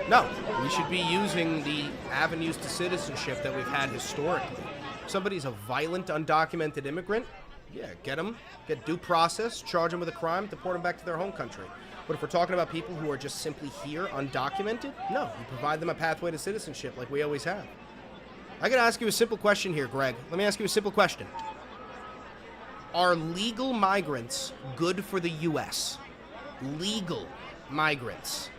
Speaker 1: No, we should be using the avenues to citizenship that we've had historically. If somebody's a violent, undocumented immigrant, yeah, get them, get due process, charge them with a crime, deport them back to their home country. But if we're talking about people who are just simply here, undocumented, no, we provide them a pathway to citizenship like we always have. I gotta ask you a simple question here, Greg. Let me ask you a simple question. Are legal migrants good for the U.S.? Legal migrants.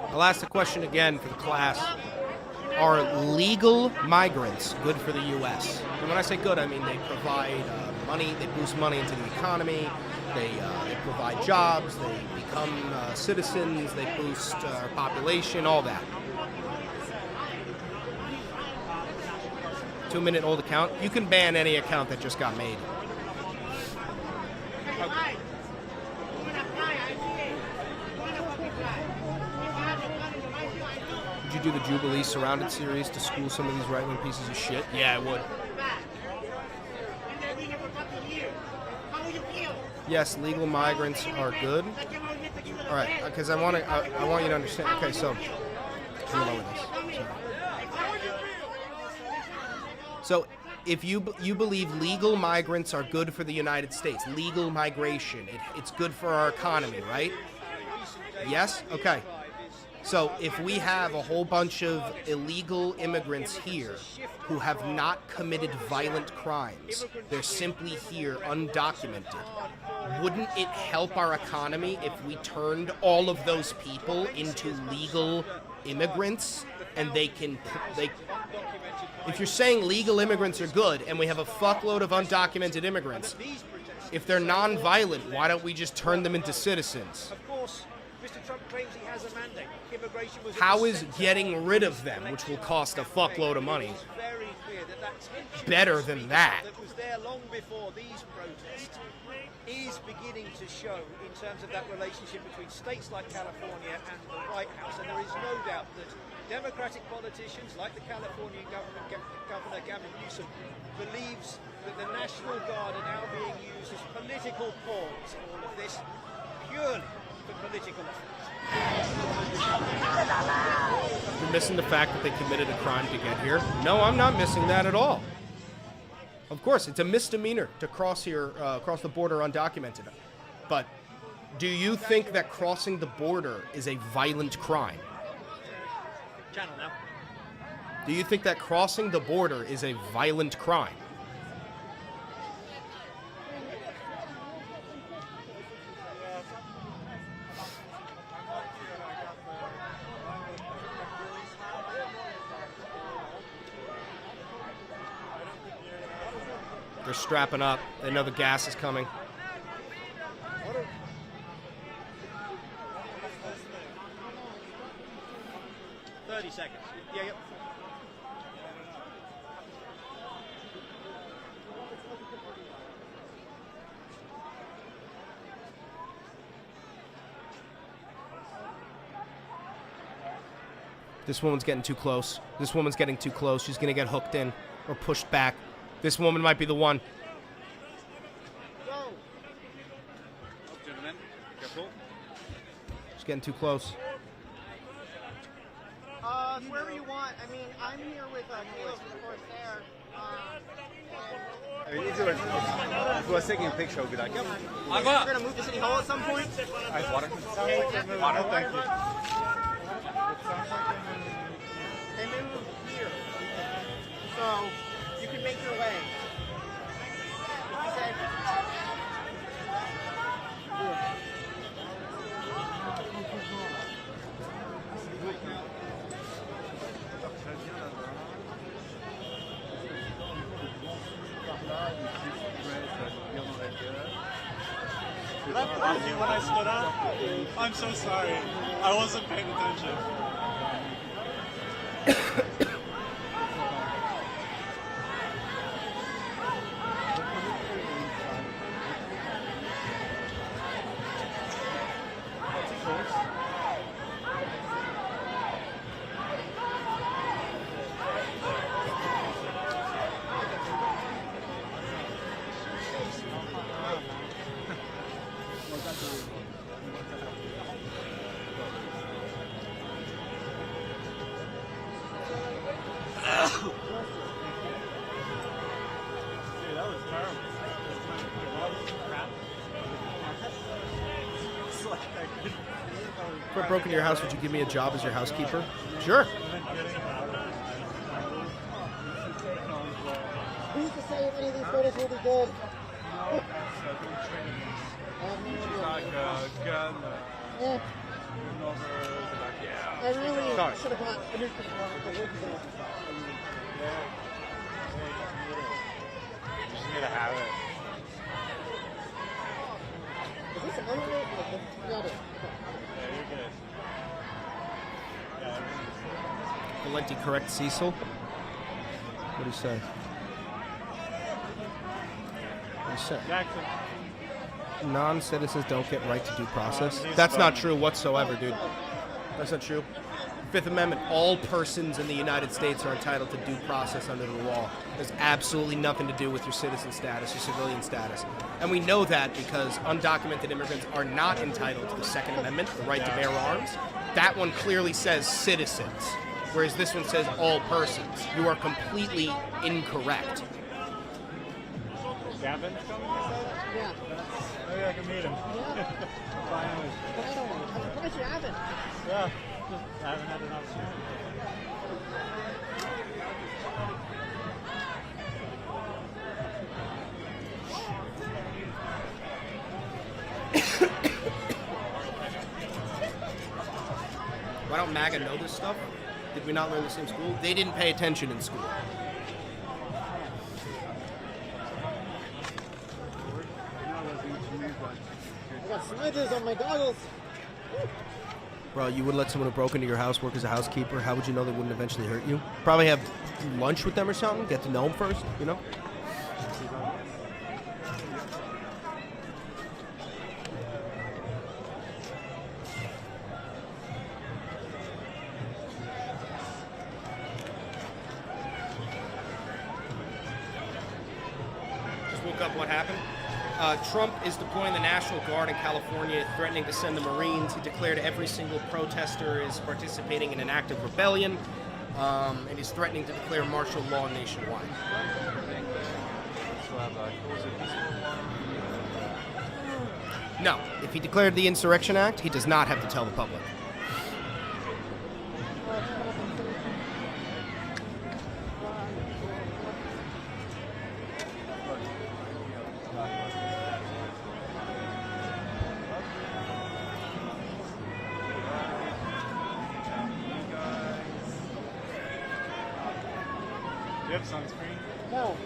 Speaker 1: I'll ask the question again for the class. Are legal migrants good for the U.S.? And when I say good, I mean they provide money, they boost money into the economy, they provide jobs, they become citizens, they boost our population, all that. 2-minute old account. You can ban any account that just got made. Would you do the Jubilee Surrounded series to school some of these right-wing pieces of shit? Yeah, I would. Yes, legal migrants are good. All right, because I want you to understand. Okay, so let me lower this. So if you believe legal migrants are good for the United States, legal migration, it's good for our economy, right? Yes? Okay. So if we have a whole bunch of illegal immigrants here who have not committed violent crimes, they're simply here undocumented, wouldn't it help our economy if we turned all of those people into legal immigrants and if you're saying legal immigrants are good and we have a fuckload of undocumented immigrants, if they're non-violent, why don't we just turn them into citizens?
Speaker 16: Of course, Mr. Trump claims he has a mandate. Immigration was
Speaker 1: How is getting rid of them, which will cost a fuckload of money?
Speaker 16: Very clear that that tension
Speaker 1: better than that.
Speaker 16: that was there long before these protests is beginning to show in terms of that relationship between states like California and the White House. And there is no doubt that Democratic politicians like the California Governor Gavin Newsom believes that the National Guard are now being used as political pawns in all of this, purely for political effect.
Speaker 1: You're missing the fact that they committed a crime to get here. No, I'm not missing that at all. Of course, it's a misdemeanor to cross here, cross the border undocumented. But do you think that crossing the border is a violent crime?
Speaker 16: Channel now.
Speaker 1: Do you think that crossing the border is a violent crime? They're strapping up. They know the gas is coming.
Speaker 16: Seconds. Yeah, yep.
Speaker 1: This woman's getting too close. This woman's getting too close. She's going to get hooked in or pushed back. This woman might be the one.
Speaker 16: Go. Gentlemen, careful.
Speaker 1: She's getting too close.
Speaker 13: Wherever you want. I mean, I'm here with Caleb, of course, there.
Speaker 14: He was taking a picture, we'll be like, yep.
Speaker 13: We're going to move to City Hall at some point.
Speaker 14: Ice water.
Speaker 13: Water, thank you. They move here. So, you can make your way. He said...
Speaker 15: Left on me when I stood up. I'm so sorry. I wasn't paying attention.
Speaker 1: If I broke into your house, would you give me a job as your housekeeper? Sure.
Speaker 13: Who's to say if any of these photos will be good? Yeah. I really should have bought a new camera a week ago.
Speaker 14: Just need to have it.
Speaker 13: Is this an unrelated? Got it.
Speaker 14: Yeah, you're good.
Speaker 1: Valenti, correct Cecil? What do you say? What do you say?
Speaker 15: Jackson.
Speaker 1: Non-citizens don't get right to due process. That's not true whatsoever, dude. That's not true. Fifth Amendment, all persons in the United States are entitled to due process under the law. There's absolutely nothing to do with your citizen status, your civilian status. And we know that because undocumented immigrants are not entitled to the Second Amendment, the right to bear arms. That one clearly says citizens, whereas this one says all persons. You are completely incorrect.
Speaker 15: Gavin's coming, you said?
Speaker 13: Yeah.
Speaker 15: Maybe I can meet him.
Speaker 13: Yeah.
Speaker 15: Finally.
Speaker 13: I'm surprised you haven't.
Speaker 15: Yeah, just I haven't had an opportunity.
Speaker 1: Why don't MAGA know this stuff? Did we not learn the same school? They didn't pay attention in school.
Speaker 13: I got smudges on my goggles.
Speaker 1: Bro, you would let someone who broke into your house work as a housekeeper? How would you know they wouldn't eventually hurt you? Probably have lunch with them or something, get to know them first, you know? Just woke up, what happened? Trump is deploying the National Guard in California, threatening to send the Marines. He declared every single protester is participating in an act of rebellion, and he's threatening to declare martial law nationwide. No, if he declared the Insurrection Act, he does not have to tell the public.
Speaker 3: Do you have sunscreen? No.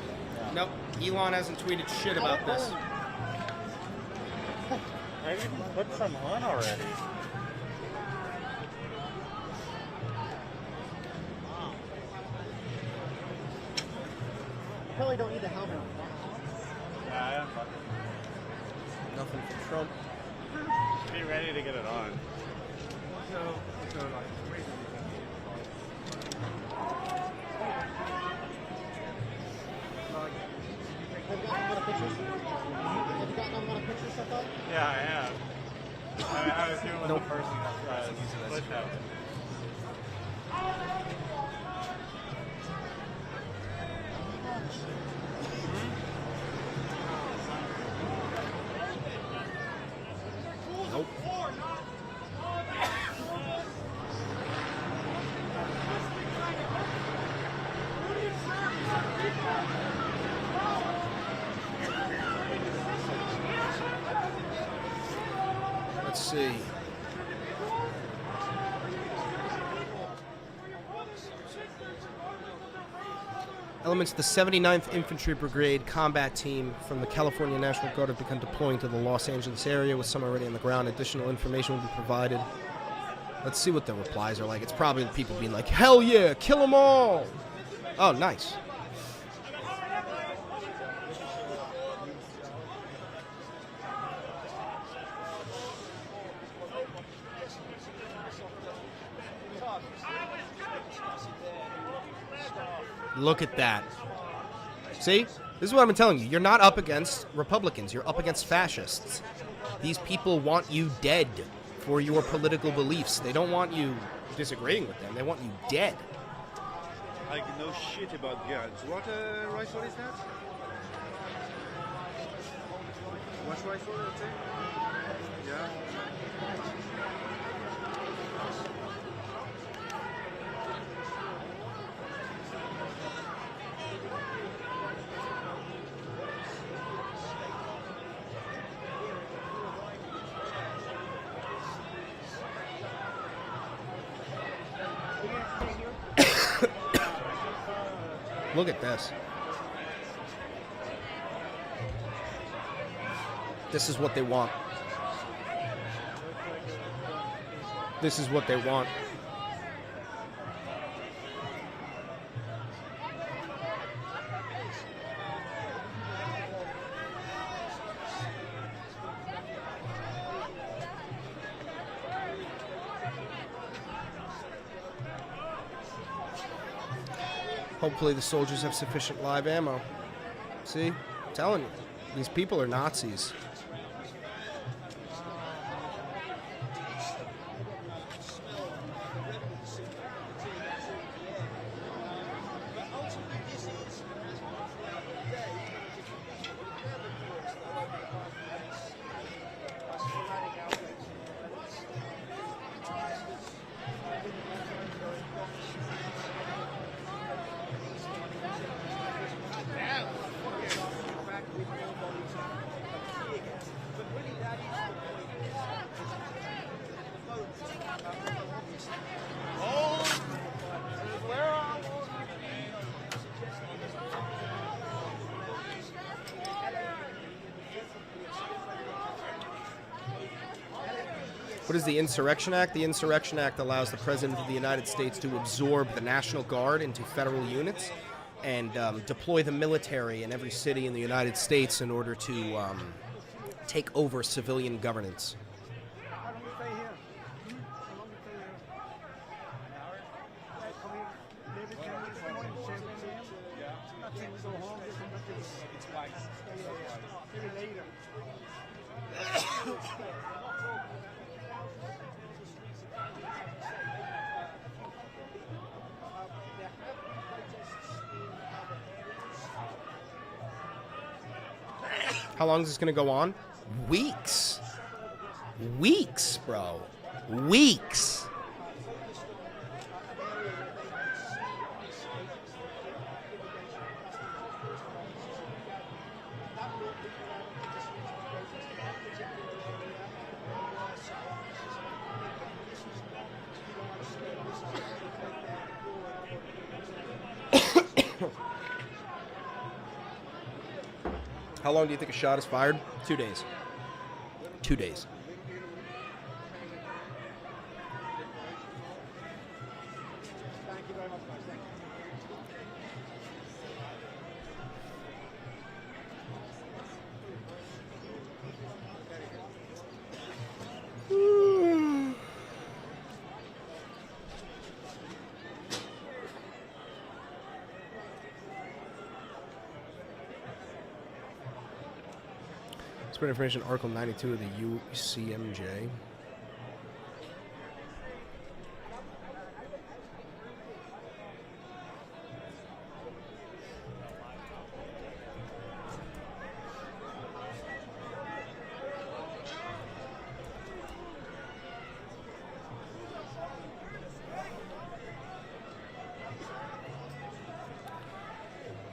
Speaker 1: Nope, Elon hasn't tweeted shit about this.
Speaker 3: I didn't put some on already.
Speaker 13: Probably don't need a helmet.
Speaker 3: Yeah, I am.
Speaker 1: Nothing from Trump.
Speaker 3: Be ready to get it on.
Speaker 13: Have you gotten a lot of pictures? Have you gotten a lot of pictures so far?
Speaker 3: Yeah, I have. I was doing with the person split out.
Speaker 1: Nope. Let's see. Elements of the 79th Infantry Brigade combat team from the California National Guard have begun deploying to the Los Angeles area, with some already on the ground. Additional information will be provided. Let's see what the replies are like. It's probably the people being like, hell yeah, kill them all! Oh, nice. Look at that. See? This is what I've been telling you. You're not up against Republicans. You're up against fascists. These people want you dead for your political beliefs. They don't want you disagreeing with them. They want you dead.
Speaker 14: I know shit about guns. What rifle is that? What rifle is it? Yeah.
Speaker 1: Look at this. This is what they want. This is what they want. Hopefully the soldiers have sufficient live ammo. See? I'm telling you. These people are Nazis. What is the Insurrection Act? The Insurrection Act allows the President of the United States to absorb the National Guard into federal units and deploy the military in every city in the United States in order to take over civilian governance. How long is this going to go on? Weeks. Weeks, bro. Weeks. How long do you think a shot is fired? 2 days. 2 days.
Speaker 15: Thank you very much, guys. Thank you.
Speaker 1: Spread information, Article 92 of the UCMJ.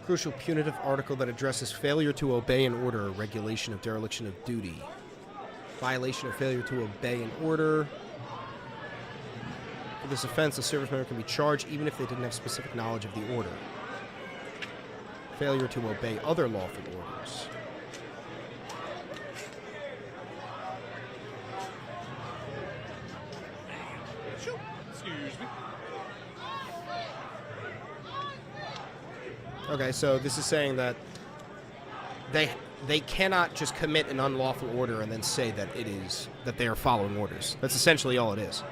Speaker 1: Crucial punitive article that addresses failure to obey an order or regulation of dereliction of duty. Violation of failure to obey an order. For this offense, a service member can be charged even if they didn't have specific knowledge of the order. Failure to obey other lawful orders.
Speaker 3: Excuse me.
Speaker 1: Okay, so this is saying that they cannot just commit an unlawful order and then say that it is that they are following orders. That's essentially all it is.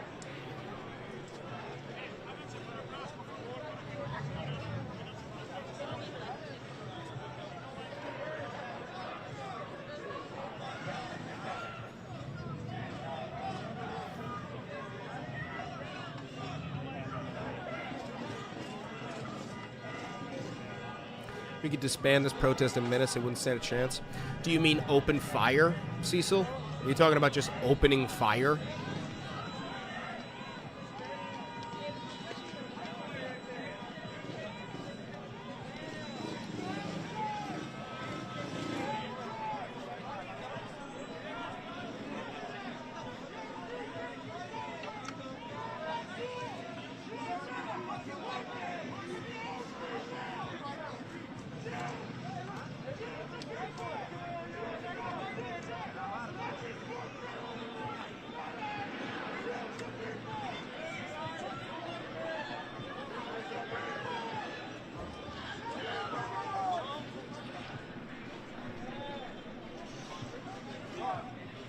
Speaker 1: We could disband this protest in minutes. It wouldn't stand a chance. Do you mean open fire, Cecil? Are you talking about just opening fire?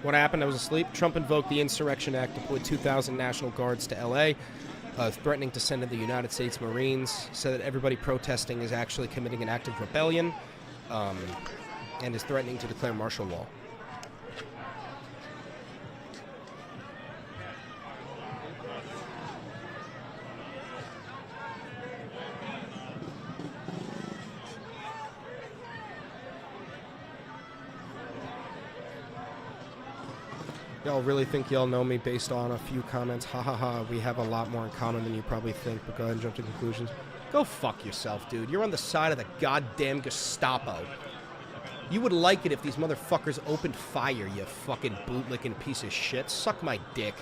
Speaker 1: What happened? I was asleep. Trump invoked the Insurrection Act, deployed 2,000 National Guards to L.A., threatening to send in the United States Marines, said that everybody protesting is actually committing an act of rebellion, and is threatening to declare martial law. Y'all really think y'all know me based on a few comments? Ha ha ha, we have a lot more in common than you probably think, but go ahead and jump to conclusions. Go fuck yourself, dude. You're on the side of the goddamn Gestapo. You would like it if these motherfuckers opened fire, you fucking bootlicking piece of shit. Suck my dick.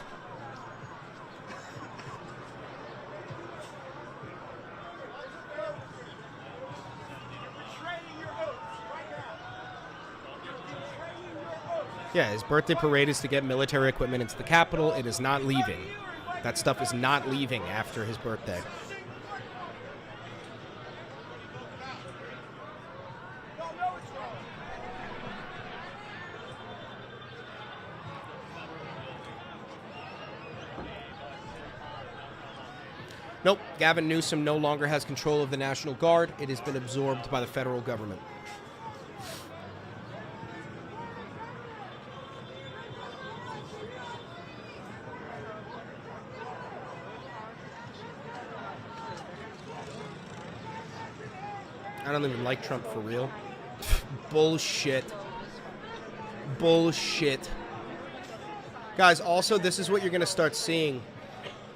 Speaker 1: Yeah, his birthday parade is to get military equipment into the Capitol. It is not leaving. That stuff is not leaving after his birthday. Nope, Gavin Newsom no longer has control of the National Guard. It has been absorbed by the federal government. I don't even like Trump for real. Bullshit. Bullshit. Guys, also, this is what you're going to start seeing.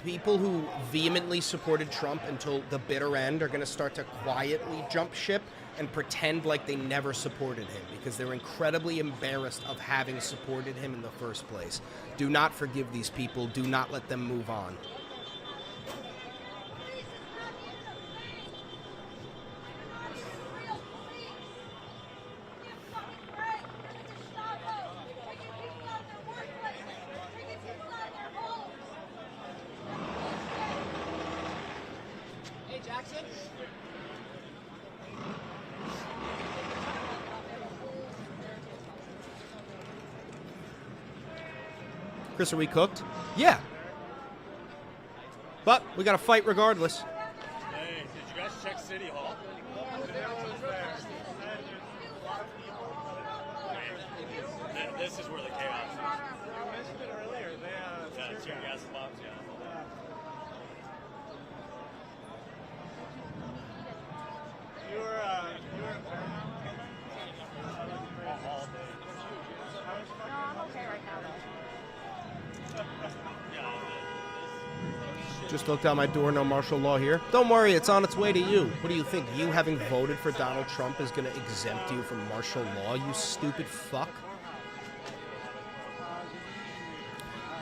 Speaker 1: People who vehemently supported Trump until the bitter end are going to start to quietly jump ship and pretend like they never supported him because they're incredibly embarrassed of having supported him in the first place. Do not forgive these people. Do not let them move on. Chris, are we cooked? Yeah. But we got to fight regardless.
Speaker 15: Hey, did you guys check City Hall? This is where the chaos is. You mentioned it earlier. They, tear gas bombs, yeah. You were No, I'm okay right now, though.
Speaker 1: Just looked out my door, no martial law here. Don't worry, it's on its way to you. What do you think? You having voted for Donald Trump is going to exempt you from martial law, you stupid fuck?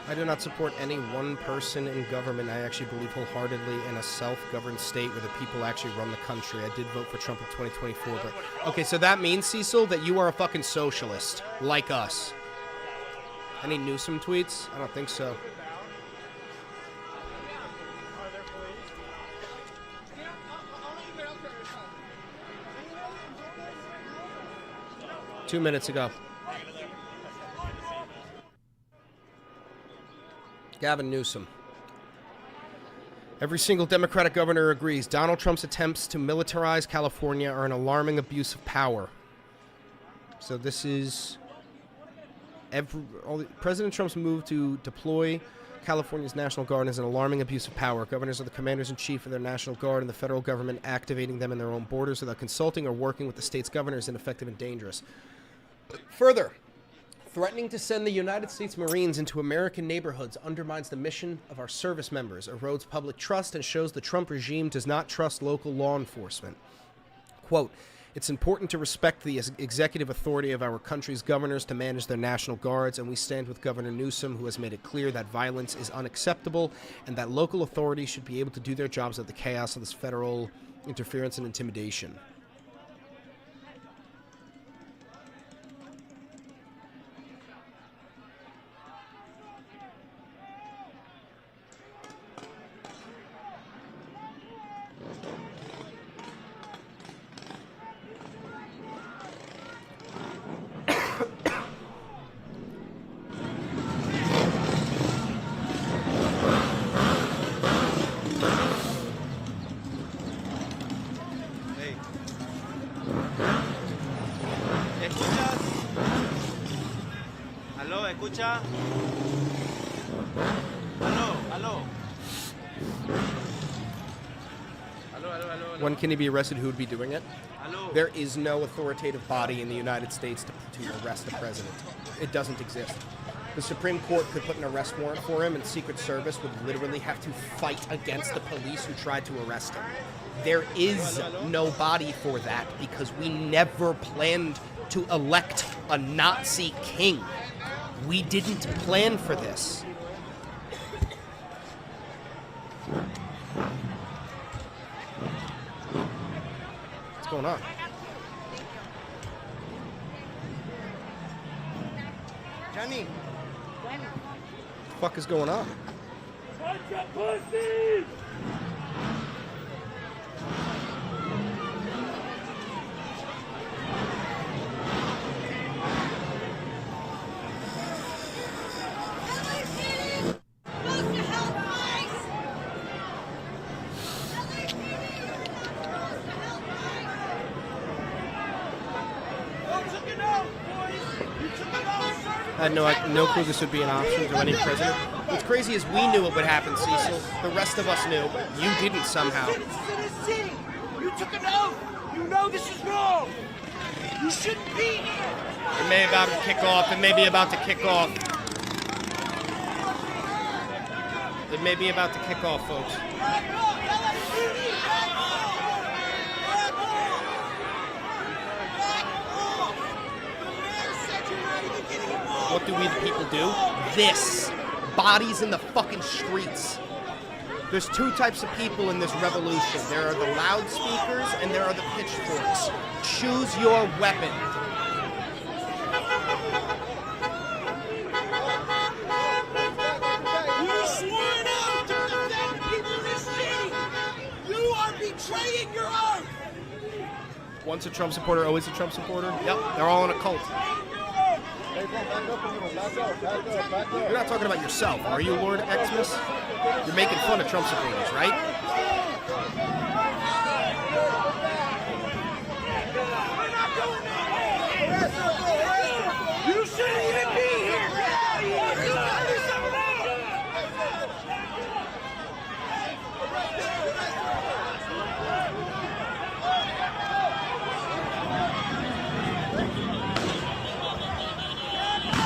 Speaker 1: I do not support any one person in government. I actually believe wholeheartedly in a self-governed state where the people actually run the country. I did vote for Trump in 2024, but... Okay, so that means, Cecil, that you are a fucking socialist, like us. Any Newsom tweets? I don't think so. Two minutes ago. Gavin Newsom. Every single Democratic governor agrees Donald Trump's attempts to militarize California are an alarming abuse of power. So this is... President Trump's move to deploy California's National Guard is an alarming abuse of power. Governors are the commanders-in-chief of their National Guard, and the federal government activating them in their own borders without consulting or working with the state's governors is ineffective and dangerous. Further, threatening to send the United States Marines into American neighborhoods undermines the mission of our service members, erodes public trust, and shows the Trump regime does not trust local law enforcement. Quote, it's important to respect the executive authority of our country's governors to manage their National Guards, and we stand with Governor Newsom, who has made it clear that violence is unacceptable and that local authorities should be able to do their jobs at the chaos of this federal interference and intimidation.
Speaker 16: escucha? Aló, aló.
Speaker 1: When can he be arrested? Who would be doing it? There is no authoritative body in the United States to arrest a president. It doesn't exist. The Supreme Court could put an arrest warrant for him, and Secret Service would literally have to fight against the police who tried to arrest him. There is no body for that because we never planned to elect a Nazi king. We didn't plan for this. What's going on?
Speaker 13: Johnny.
Speaker 1: What the fuck is going on?
Speaker 15: Bunch of pussies!
Speaker 1: I had no clue this would be an option to any president. What's crazy is we knew it would happen, Cecil. The rest of us knew. You didn't somehow.
Speaker 15: You took an oath. You know this is wrong. You shouldn't be here.
Speaker 1: It may about to kick off. It may be about to kick off. It may be about to kick off, folks. What do we the people do? This. Bodies in the fucking streets. There's two types of people in this revolution. There are the loudspeakers and there are the pitchforks. Choose your weapon.
Speaker 15: You swore an oath to defend the people of this city. You are betraying your oath.
Speaker 1: Once a Trump supporter, always a Trump supporter. Yep, they're all in a cult. You're not talking about yourself, are you, Lord Xmas? You're making fun of Trump supporters, right?
Speaker 15: You shouldn't even be here.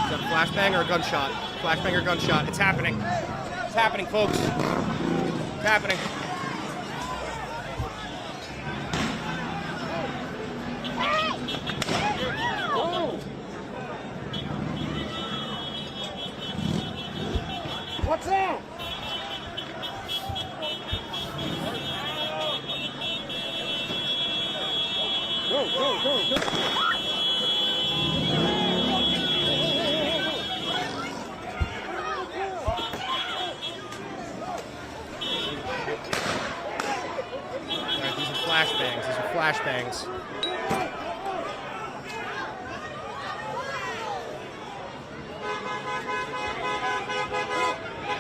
Speaker 1: Is that a flashbang or a gunshot? Flashbang or gunshot? It's happening. It's happening, folks. It's happening.
Speaker 15: What's that? Go.
Speaker 1: Flashbangs. These are flashbangs.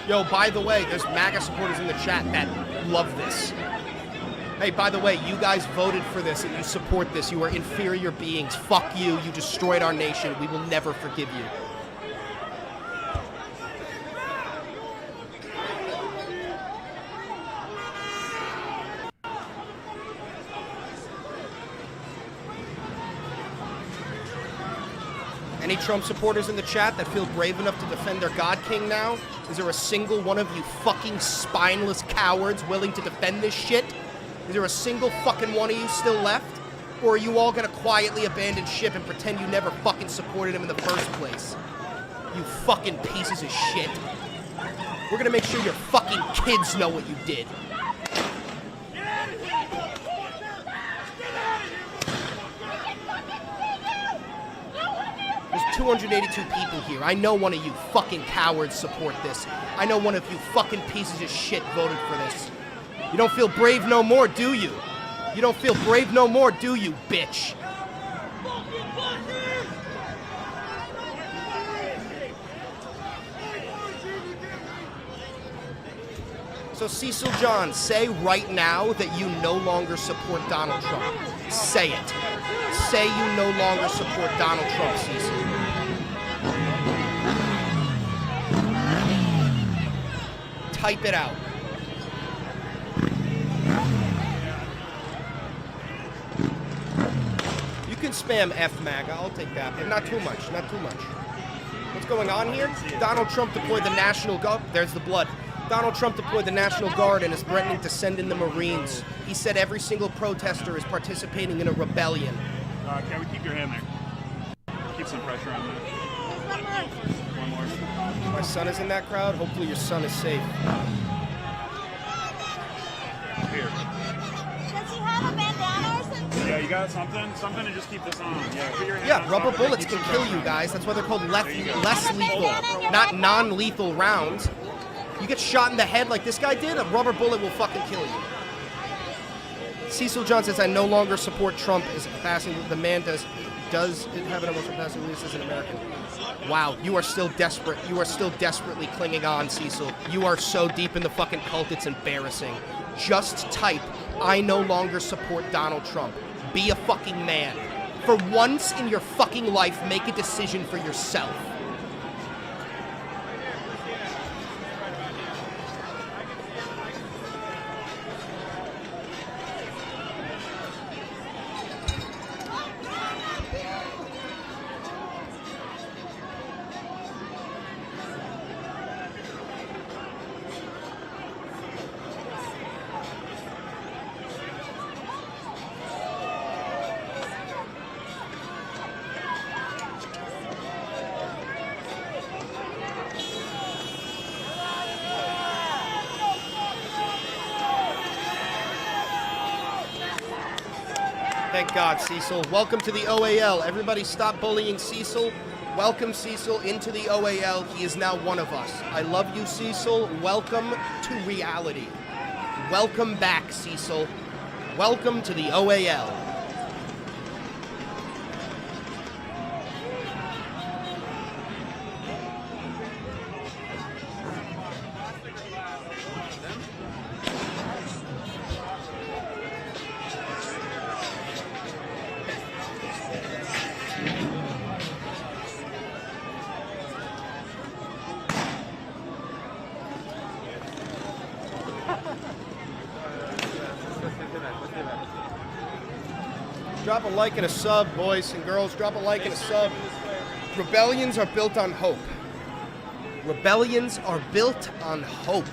Speaker 1: Yo, by the way, there's MAGA supporters in the chat that love this. Hey, by the way, you guys voted for this and you support this. You are inferior beings. Fuck you. You destroyed our nation. We will never forgive you. Any Trump supporters in the chat that feel brave enough to defend their God King now? Is there a single one of you fucking spineless cowards willing to defend this shit? Is there a single fucking one of you still left? Or are you all gonna quietly abandon ship and pretend you never fucking supported him in the first place? You fucking pieces of shit. We're gonna make sure your fucking kids know what you did. There's 282 people here. I know one of you fucking cowards support this. I know one of you fucking pieces of shit voted for this. You don't feel brave no more, do you? You don't feel brave no more, do you, bitch? So Cecil John, say right now that you no longer support Donald Trump. Say it. Say you no longer support Donald Trump, Cecil. Type it out. You can spam FMAGA, I'll take that, but not too much, not too much. What's going on here? Donald Trump deployed the National Guard. There's the blood. Donald Trump deployed the National Guard and is threatening to send in the Marines. He said every single protester is participating in a rebellion.
Speaker 17: Can we keep your hand there? Keep some pressure on that. One more.
Speaker 1: My son is in that crowd. Hopefully your son is safe.
Speaker 17: Here.
Speaker 15: Does he have a bandana or something?
Speaker 17: Yeah, you got something? Something to just keep this on. Yeah, put your hand
Speaker 1: Yeah,
Speaker 17: on
Speaker 1: rubber
Speaker 17: top of it,
Speaker 1: bullets
Speaker 17: keep
Speaker 1: can
Speaker 17: some
Speaker 1: kill
Speaker 17: pressure
Speaker 1: you
Speaker 17: on.
Speaker 1: guys. That's why they're called less
Speaker 17: There you go.
Speaker 1: lethal, not non-lethal rounds. You get shot in the head like this guy did, a rubber bullet will fucking kill you. Cecil John says, I no longer support Trump as a capacity. The man does it have an emotional capacity, at least as an American. Wow, you are still desperate. You are still desperately clinging on, Cecil. You are so deep in the fucking cult, it's embarrassing. Just type, I no longer support Donald Trump. Be a fucking man. For once in your fucking life, make a decision for yourself. Thank God, Cecil. Welcome to the OAL. Everybody stop bullying Cecil. Welcome Cecil into the OAL. He is now one of us. I love you, Cecil. Welcome to reality. Welcome back, Cecil. Welcome to the OAL. Drop a like and a sub, boys and girls. Drop a like and a sub. Rebellions are built on hope. Rebellions are built on hope.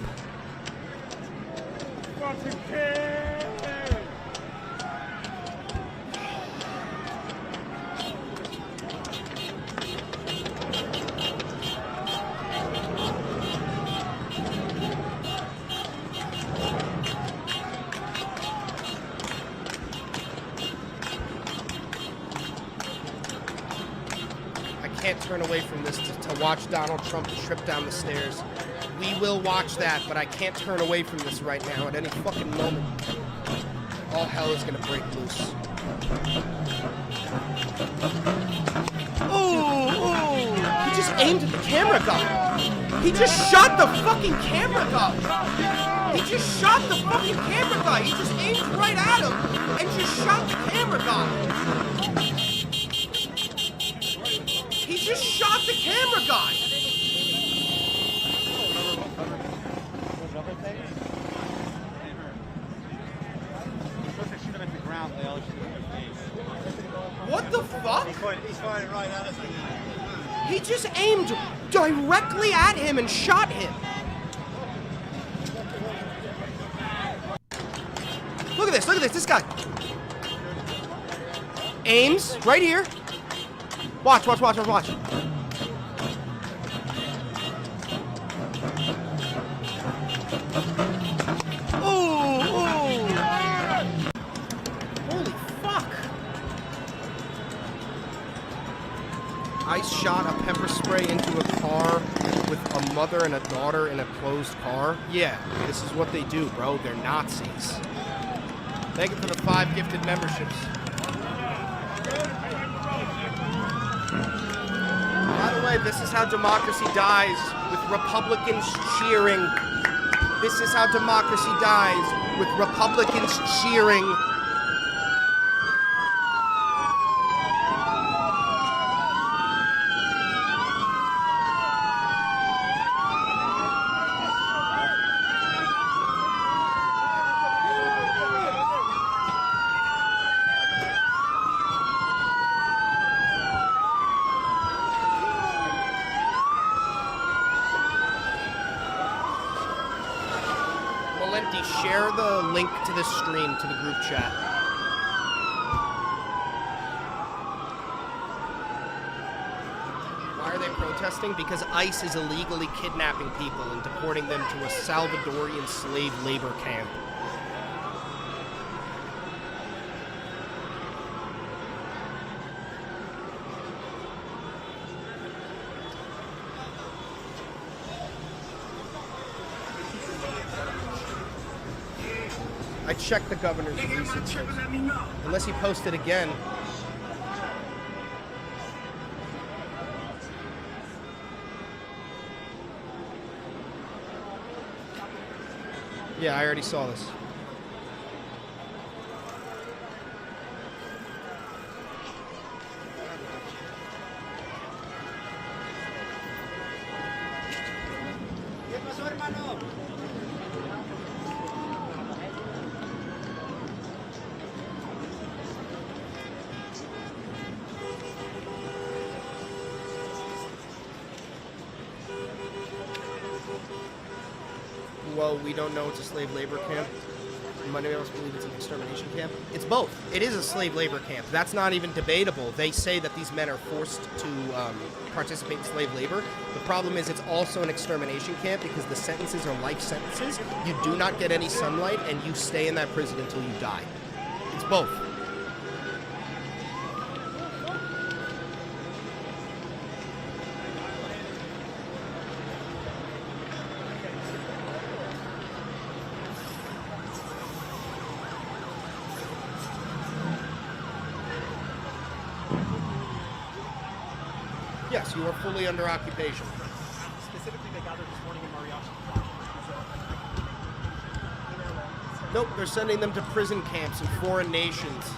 Speaker 1: Can't turn away from this to watch Donald Trump trip down the stairs. We will watch that, but I can't turn away from this right now. At any fucking moment, all hell is gonna break loose. Ooh! He just aimed at the camera guy. He just shot the fucking camera guy. He just shot the fucking camera guy. He just aimed right at him and just shot the camera guy. He just shot the camera guy! What the fuck?
Speaker 16: He's firing right at us.
Speaker 1: He just aimed directly at him and shot him. Look at this, this guy. Aims, right here. Watch. Ooh! Holy fuck! Ice shot a pepper spray into a car with a mother and a daughter in a closed car. Yeah, this is what they do, bro. They're Nazis. Thank you for the 5 gifted memberships. By the way, this is how democracy dies, with Republicans cheering. This is how democracy dies, with Republicans cheering. Share the link to this stream to the group chat. Why are they protesting? Because ICE is illegally kidnapping people and deporting them to a Salvadorian slave labor camp. checked the governor's recent post. Unless he posted again. Yeah, I already saw this. Well, we don't know it's a slave labor camp. Many of us believe it's an extermination camp. It's both. It is a slave labor camp. That's not even debatable. They say that these men are forced to participate in slave labor. The problem is it's also an extermination camp because the sentences are life sentences. You do not get any sunlight, and you stay in that prison until you die. It's both. Yes, you are fully under occupation.
Speaker 13: Specifically, they gathered this morning in Mariachi.
Speaker 1: Nope, they're sending them to prison camps in foreign nations.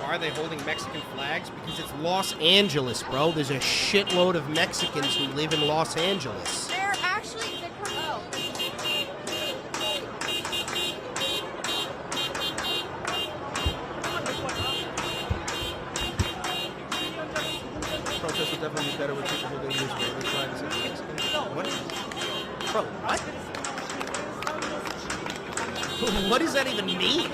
Speaker 1: Are they holding Mexican flags? Because it's Los Angeles, bro. There's a shitload of Mexicans who live in Los Angeles.
Speaker 18: They're actually,
Speaker 1: Protests would definitely be better with people holding these Israeli flags and Mexicans. What? Bro, what? What does that even mean?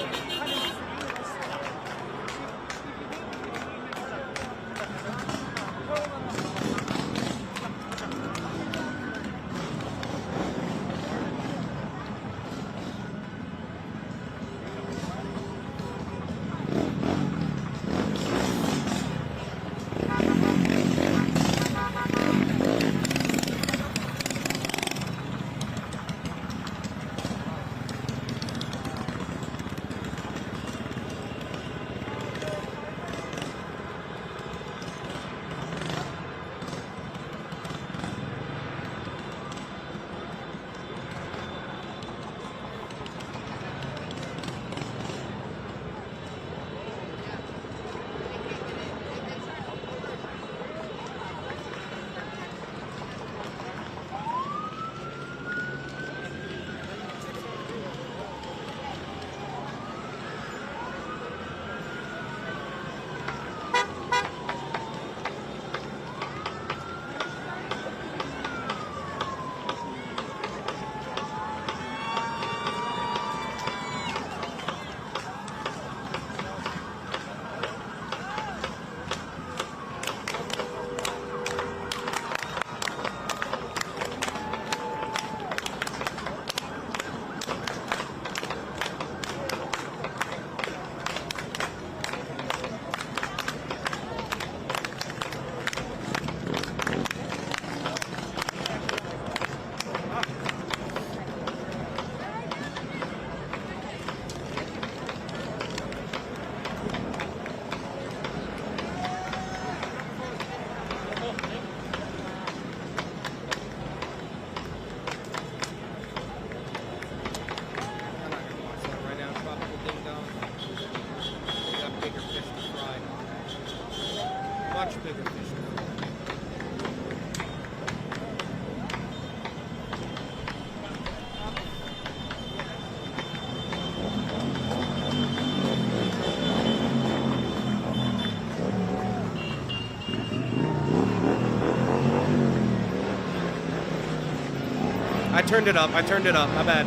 Speaker 1: turned it up. My bad.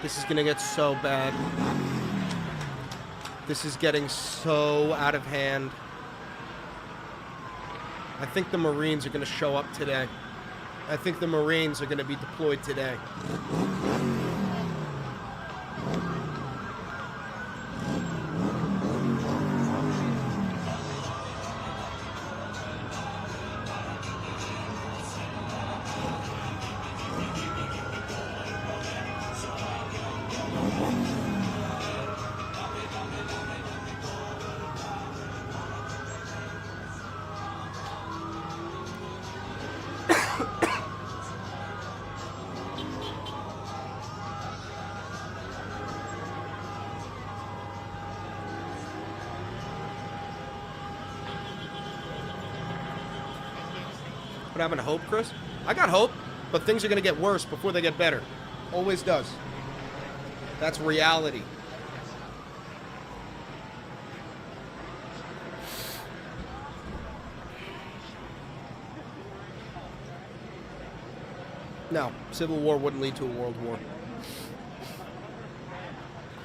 Speaker 1: This is gonna get so bad. This is getting so out of hand. I think the Marines are gonna show up today. I think the Marines are gonna be deployed today. What happened to hope, Chris? I got hope, but things are going to get worse before they get better. Always does. That's reality. No, civil war wouldn't lead to a world war.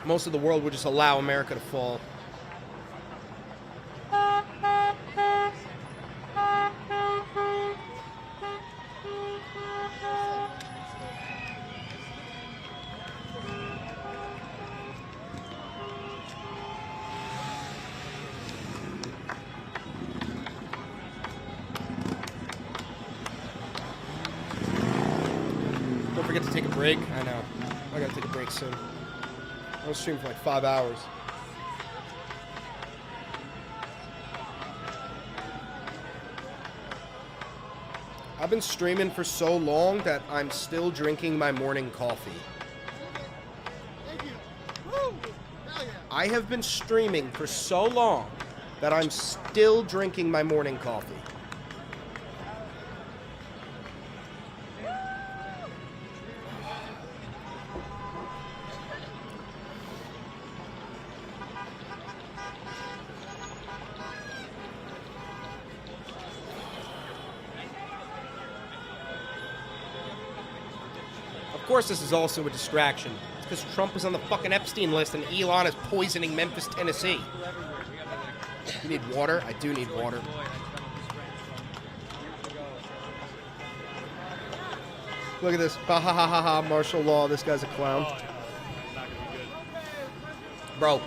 Speaker 1: Most of the world would just allow America to fall. Don't forget to take a break. I know. I gotta take a break soon. I was streaming for like 5 hours. I've been streaming for so long that I'm still drinking my morning coffee. I have been streaming for so long that I'm still drinking my morning coffee. Of course, this is also a distraction. It's because Trump is on the fucking Epstein list and Elon is poisoning Memphis, Tennessee. You need water? I do need water. Look at this. Ha ha ha ha ha. Martial law. This guy's a clown. Bro,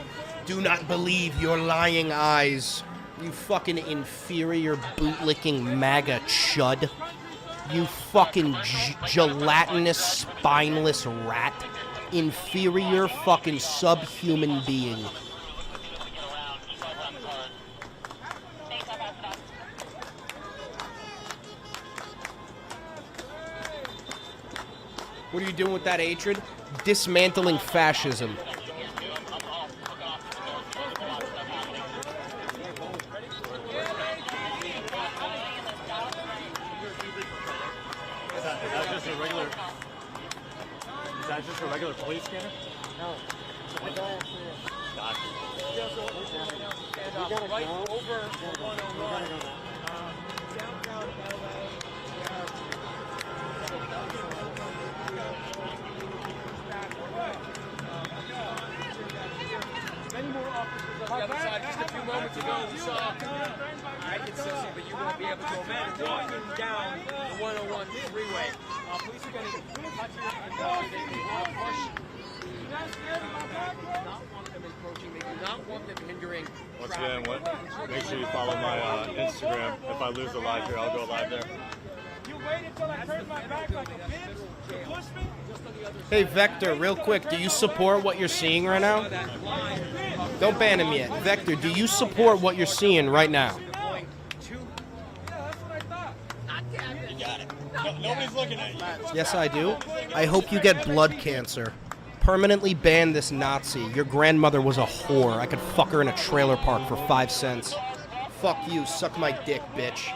Speaker 1: do not believe your lying eyes. You fucking inferior bootlicking MAGA chud. You fucking gelatinous, spineless rat. Inferior fucking subhuman being. What are you doing with that hatred? Dismantling fascism.
Speaker 15: Is that just a regular police scanner? No. Gotcha. We gotta right over 101. Downtown LA. Many more officers on the other side. Just a few moments ago, we saw I can still see, but you won't be able to imagine walking down the 101 freeway. Police are going to touch you and they want to push
Speaker 18: Once again, make sure you follow my Instagram. If I lose a live here, I'll go live there.
Speaker 15: You waited until I turned my back like a bitch to push me?
Speaker 1: Hey, Vector, real quick, do you support what you're seeing right now? Don't ban him yet. Vector, do you support what you're seeing right now?
Speaker 18: Nobody's looking at you.
Speaker 1: Yes, I do. I hope you get blood cancer. Permanently ban this Nazi. Your grandmother was a whore. I could fuck her in a trailer park for 5 cents. Fuck you. Suck my dick, bitch.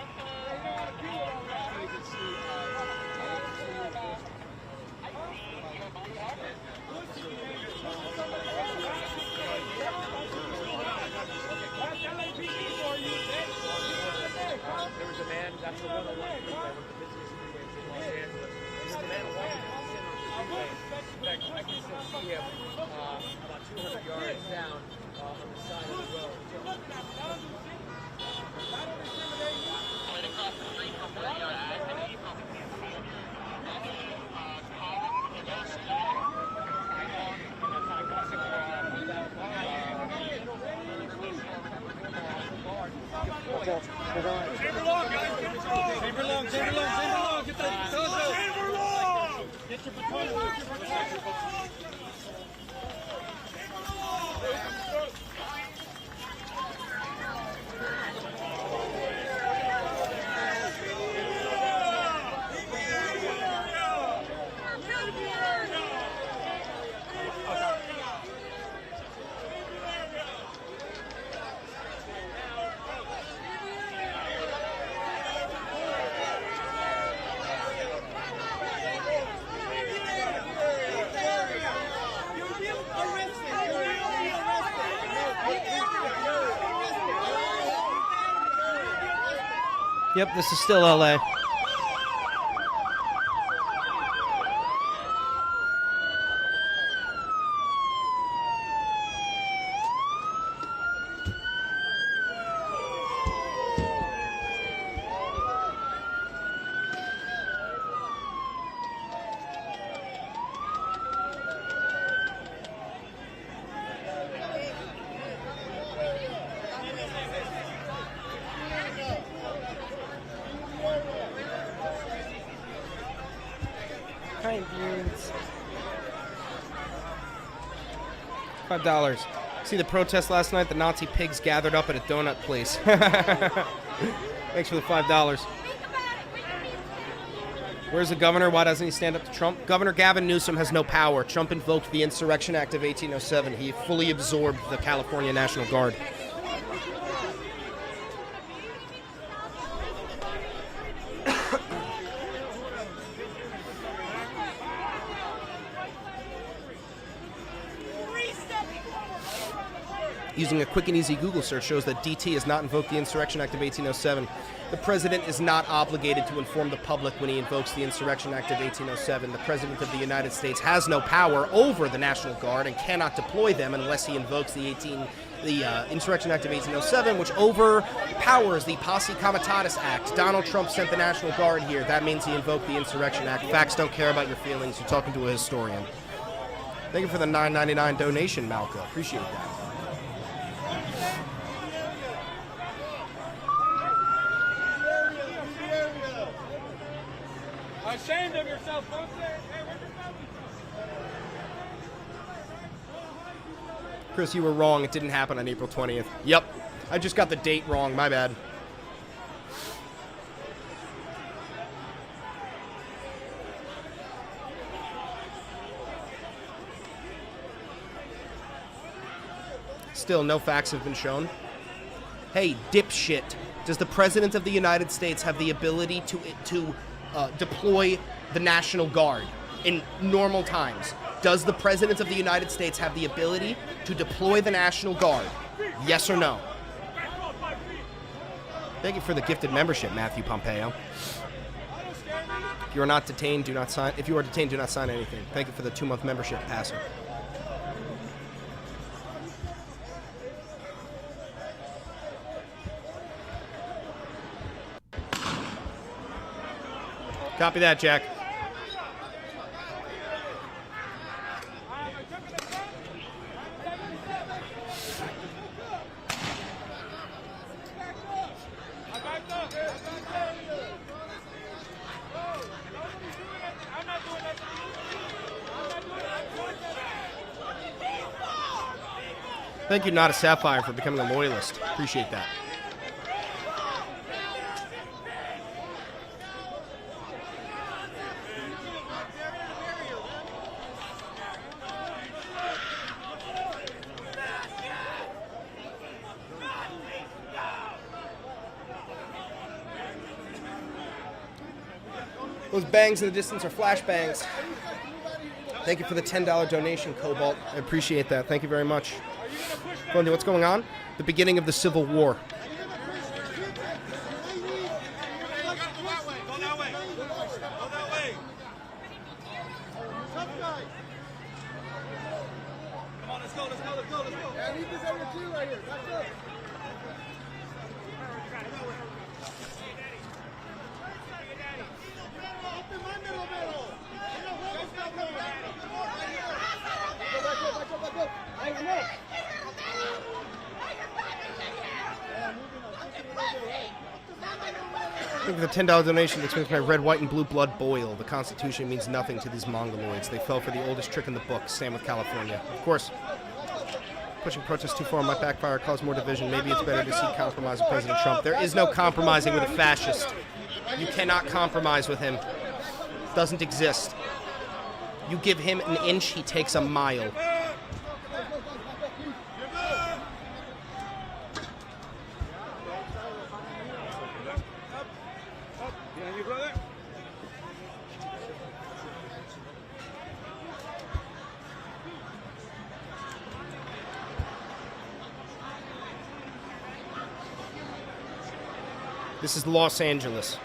Speaker 1: Yep, this is still LA. $5. See the protest last night? The Nazi pigs gathered up at a donut place. Thanks for the $5. Where's the governor? Why doesn't he stand up to Trump? Governor Gavin Newsom has no power. Trump invoked the Insurrection Act of 1807. He fully absorbed the California National Guard. Using a quick and easy Google search shows that DT has not invoked the Insurrection Act of 1807. The president is not obligated to inform the public when he invokes the Insurrection Act of 1807. The president of the United States has no power over the National Guard and cannot deploy them unless he invokes the Insurrection Act of 1807, which overpowers the Posse Comitatus Act. Donald Trump sent the National Guard here. That means he invoked the Insurrection Act. Facts don't care about your feelings. You're talking to a historian. Thank you for the $9.99 donation, Malka. Appreciate that.
Speaker 15: Ashamed of yourself, folks. Hey, where's your family from?
Speaker 1: Chris, you were wrong. It didn't happen on April 20th. Yep. I just got the date wrong. My bad. Still, no facts have been shown. Hey, dipshit. Does the President of the United States have the ability to deploy the National Guard in normal times? Does the President of the United States have the ability to deploy the National Guard? Yes or no? Thank you for the gifted membership, Matthew Pompeo. If you are not detained, do not sign. If you are detained, do not sign anything. Thank you for the 2-month membership, Passer. Copy that, Jack. Thank you, Not a Sapphire, for becoming a loyalist. Appreciate that. Those bangs in the distance are flashbangs. Thank you for the $10 donation, Cobalt. I appreciate that. Thank you very much. Bundy, what's going on? The beginning of the Civil War. The $10 donation which makes my red, white, and blue blood boil. The Constitution means nothing to these mongoloids. They fell for the oldest trick in the book. Stand with California. Of course, pushing protests too far might backfire, cause more division. Maybe it's better to see compromise with President Trump. There is no compromising with a fascist. You cannot compromise with him. Doesn't exist. You give him an inch, he takes a mile. This is Los Angeles.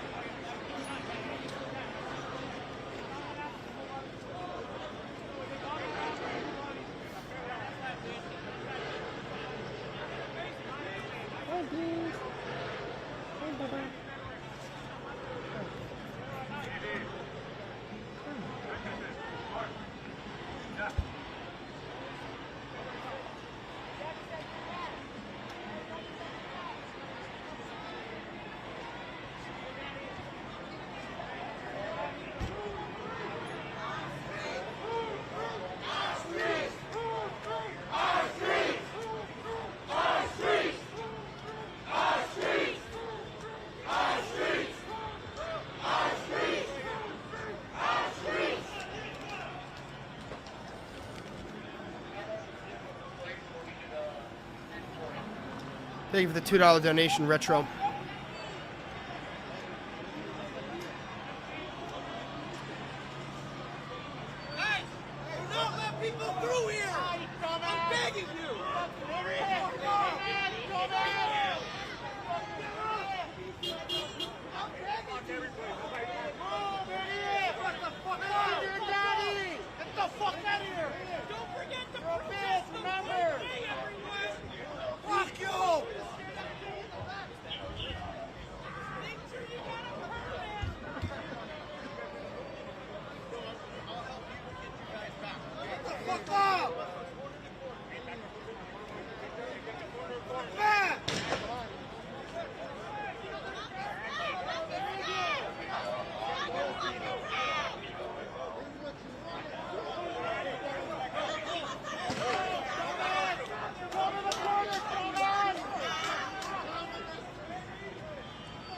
Speaker 1: Thank you for the $2 donation, Retro.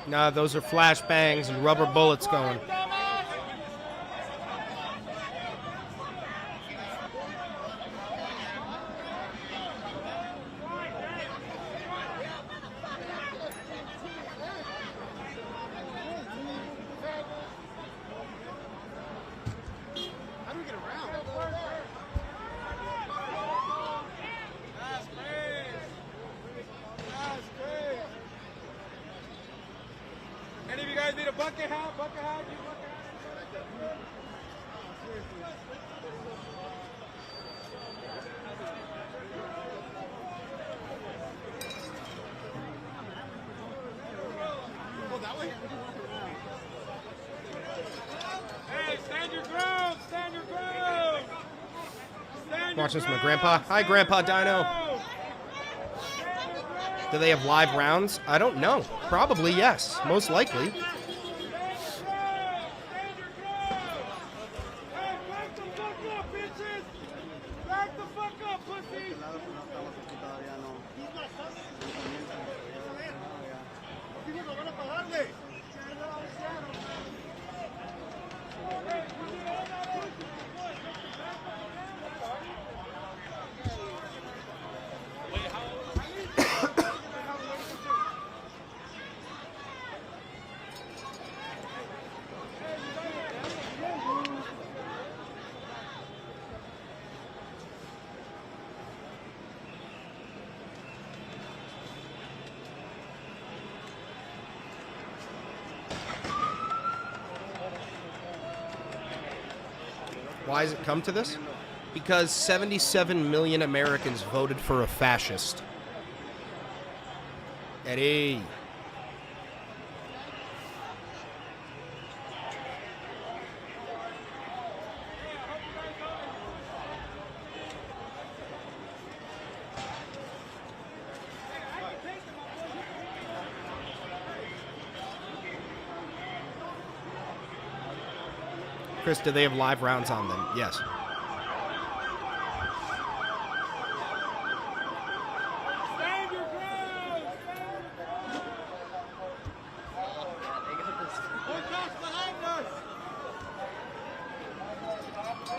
Speaker 1: Nah, those are flashbangs and rubber bullets going.
Speaker 15: Any of you guys need a bucket hat? Bucket hat? Go that way. Hey, stand your ground! Stand your ground!
Speaker 1: Watching this with my grandpa. Hi, Grandpa Dino. Do they have live rounds? I don't know. Probably, yes. Most likely. Why has it come to this? Because 77 million Americans voted for a fascist. Eddie. Chris, do they have live rounds on them? Yes.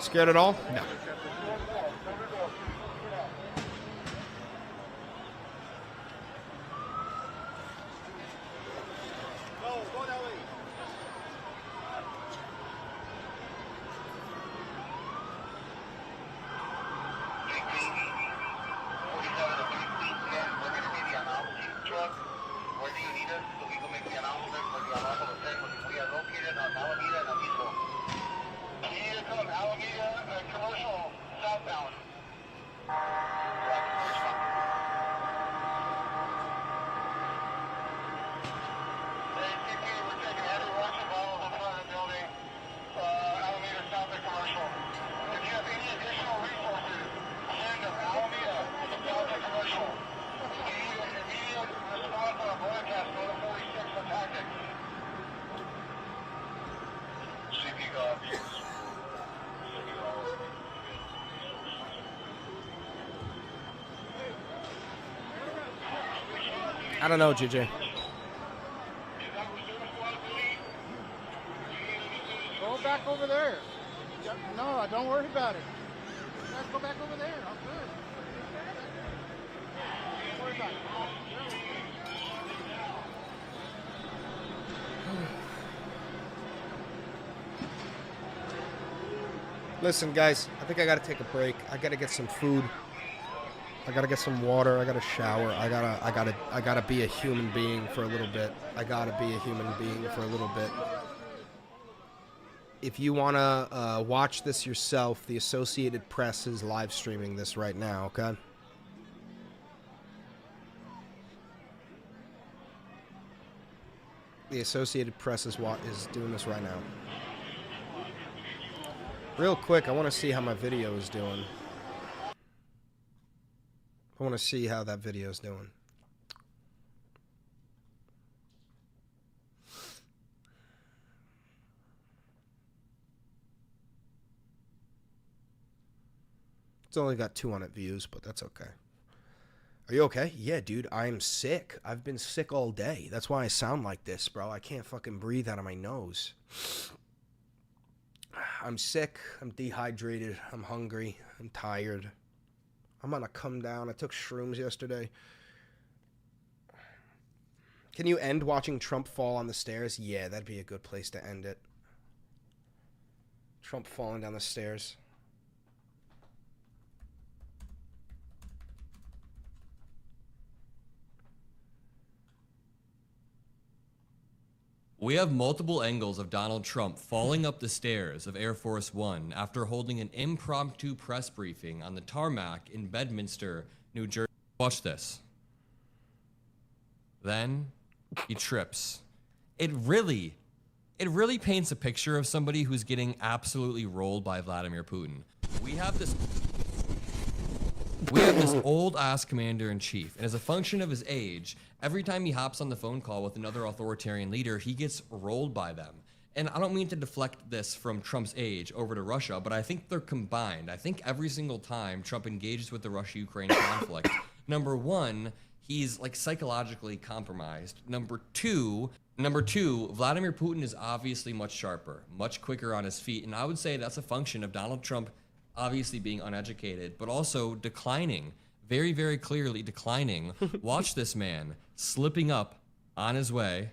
Speaker 1: Scared at all? No. I don't know, JJ.
Speaker 12: Go back over there. No, don't worry about it. You guys go back over there. I'm good. Don't worry about it.
Speaker 1: Listen, guys, I think I gotta take a break. I gotta get some food. I gotta get some water. I gotta shower. I gotta be a human being for a little bit. I gotta be a human being for a little bit. If you wanna watch this yourself, the Associated Press is live streaming this right now. Okay. The Associated Press is doing this right now. Real quick, I want to see how my video is doing. I want to see how that video is doing. It's only got 200 views, but that's okay. Are you okay? Yeah, dude, I'm sick. I've been sick all day. That's why I sound like this, bro. I can't fucking breathe out of my nose. I'm sick. I'm dehydrated. I'm hungry. I'm tired. I'm on a come down. I took shrooms yesterday. Can you end watching Trump fall on the stairs? Yeah, that'd be a good place to end it. Trump falling down the stairs.
Speaker 19: We have multiple angles of Donald Trump falling up the stairs of Air Force One after holding an impromptu press briefing on the tarmac in Bedminster, New Jersey. Watch this. Then he trips. It really paints a picture of somebody who's getting absolutely rolled by Vladimir Putin. We have this old-ass commander-in-chief, and as a function of his age, every time he hops on the phone call with another authoritarian leader, he gets rolled by them. And I don't mean to deflect this from Trump's age over to Russia, but I think they're combined. I think every single time Trump engages with the Russia-Ukraine conflict, number one, he's like psychologically compromised. Number two, Vladimir Putin is obviously much sharper, much quicker on his feet, and I would say that's a function of Donald Trump obviously being uneducated, but also declining, very, very clearly declining. Watch this man slipping up on his way.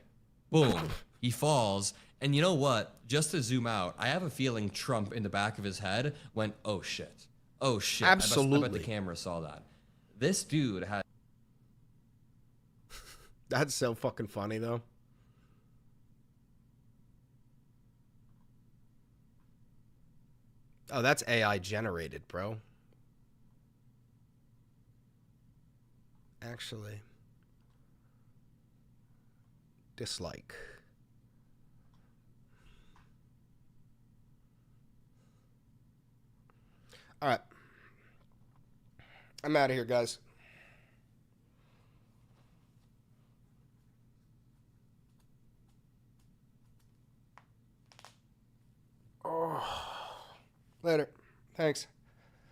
Speaker 19: Boom, he falls. And you know what? Just to zoom out, I have a feeling Trump in the back of his head went, oh shit. Oh shit.
Speaker 1: Absolutely.
Speaker 19: I bet the camera saw that. This dude had...
Speaker 1: That's so fucking funny, though. Oh, that's AI generated, bro. Actually, dislike. All right. I'm out of here, guys. Oh. Later. Thanks.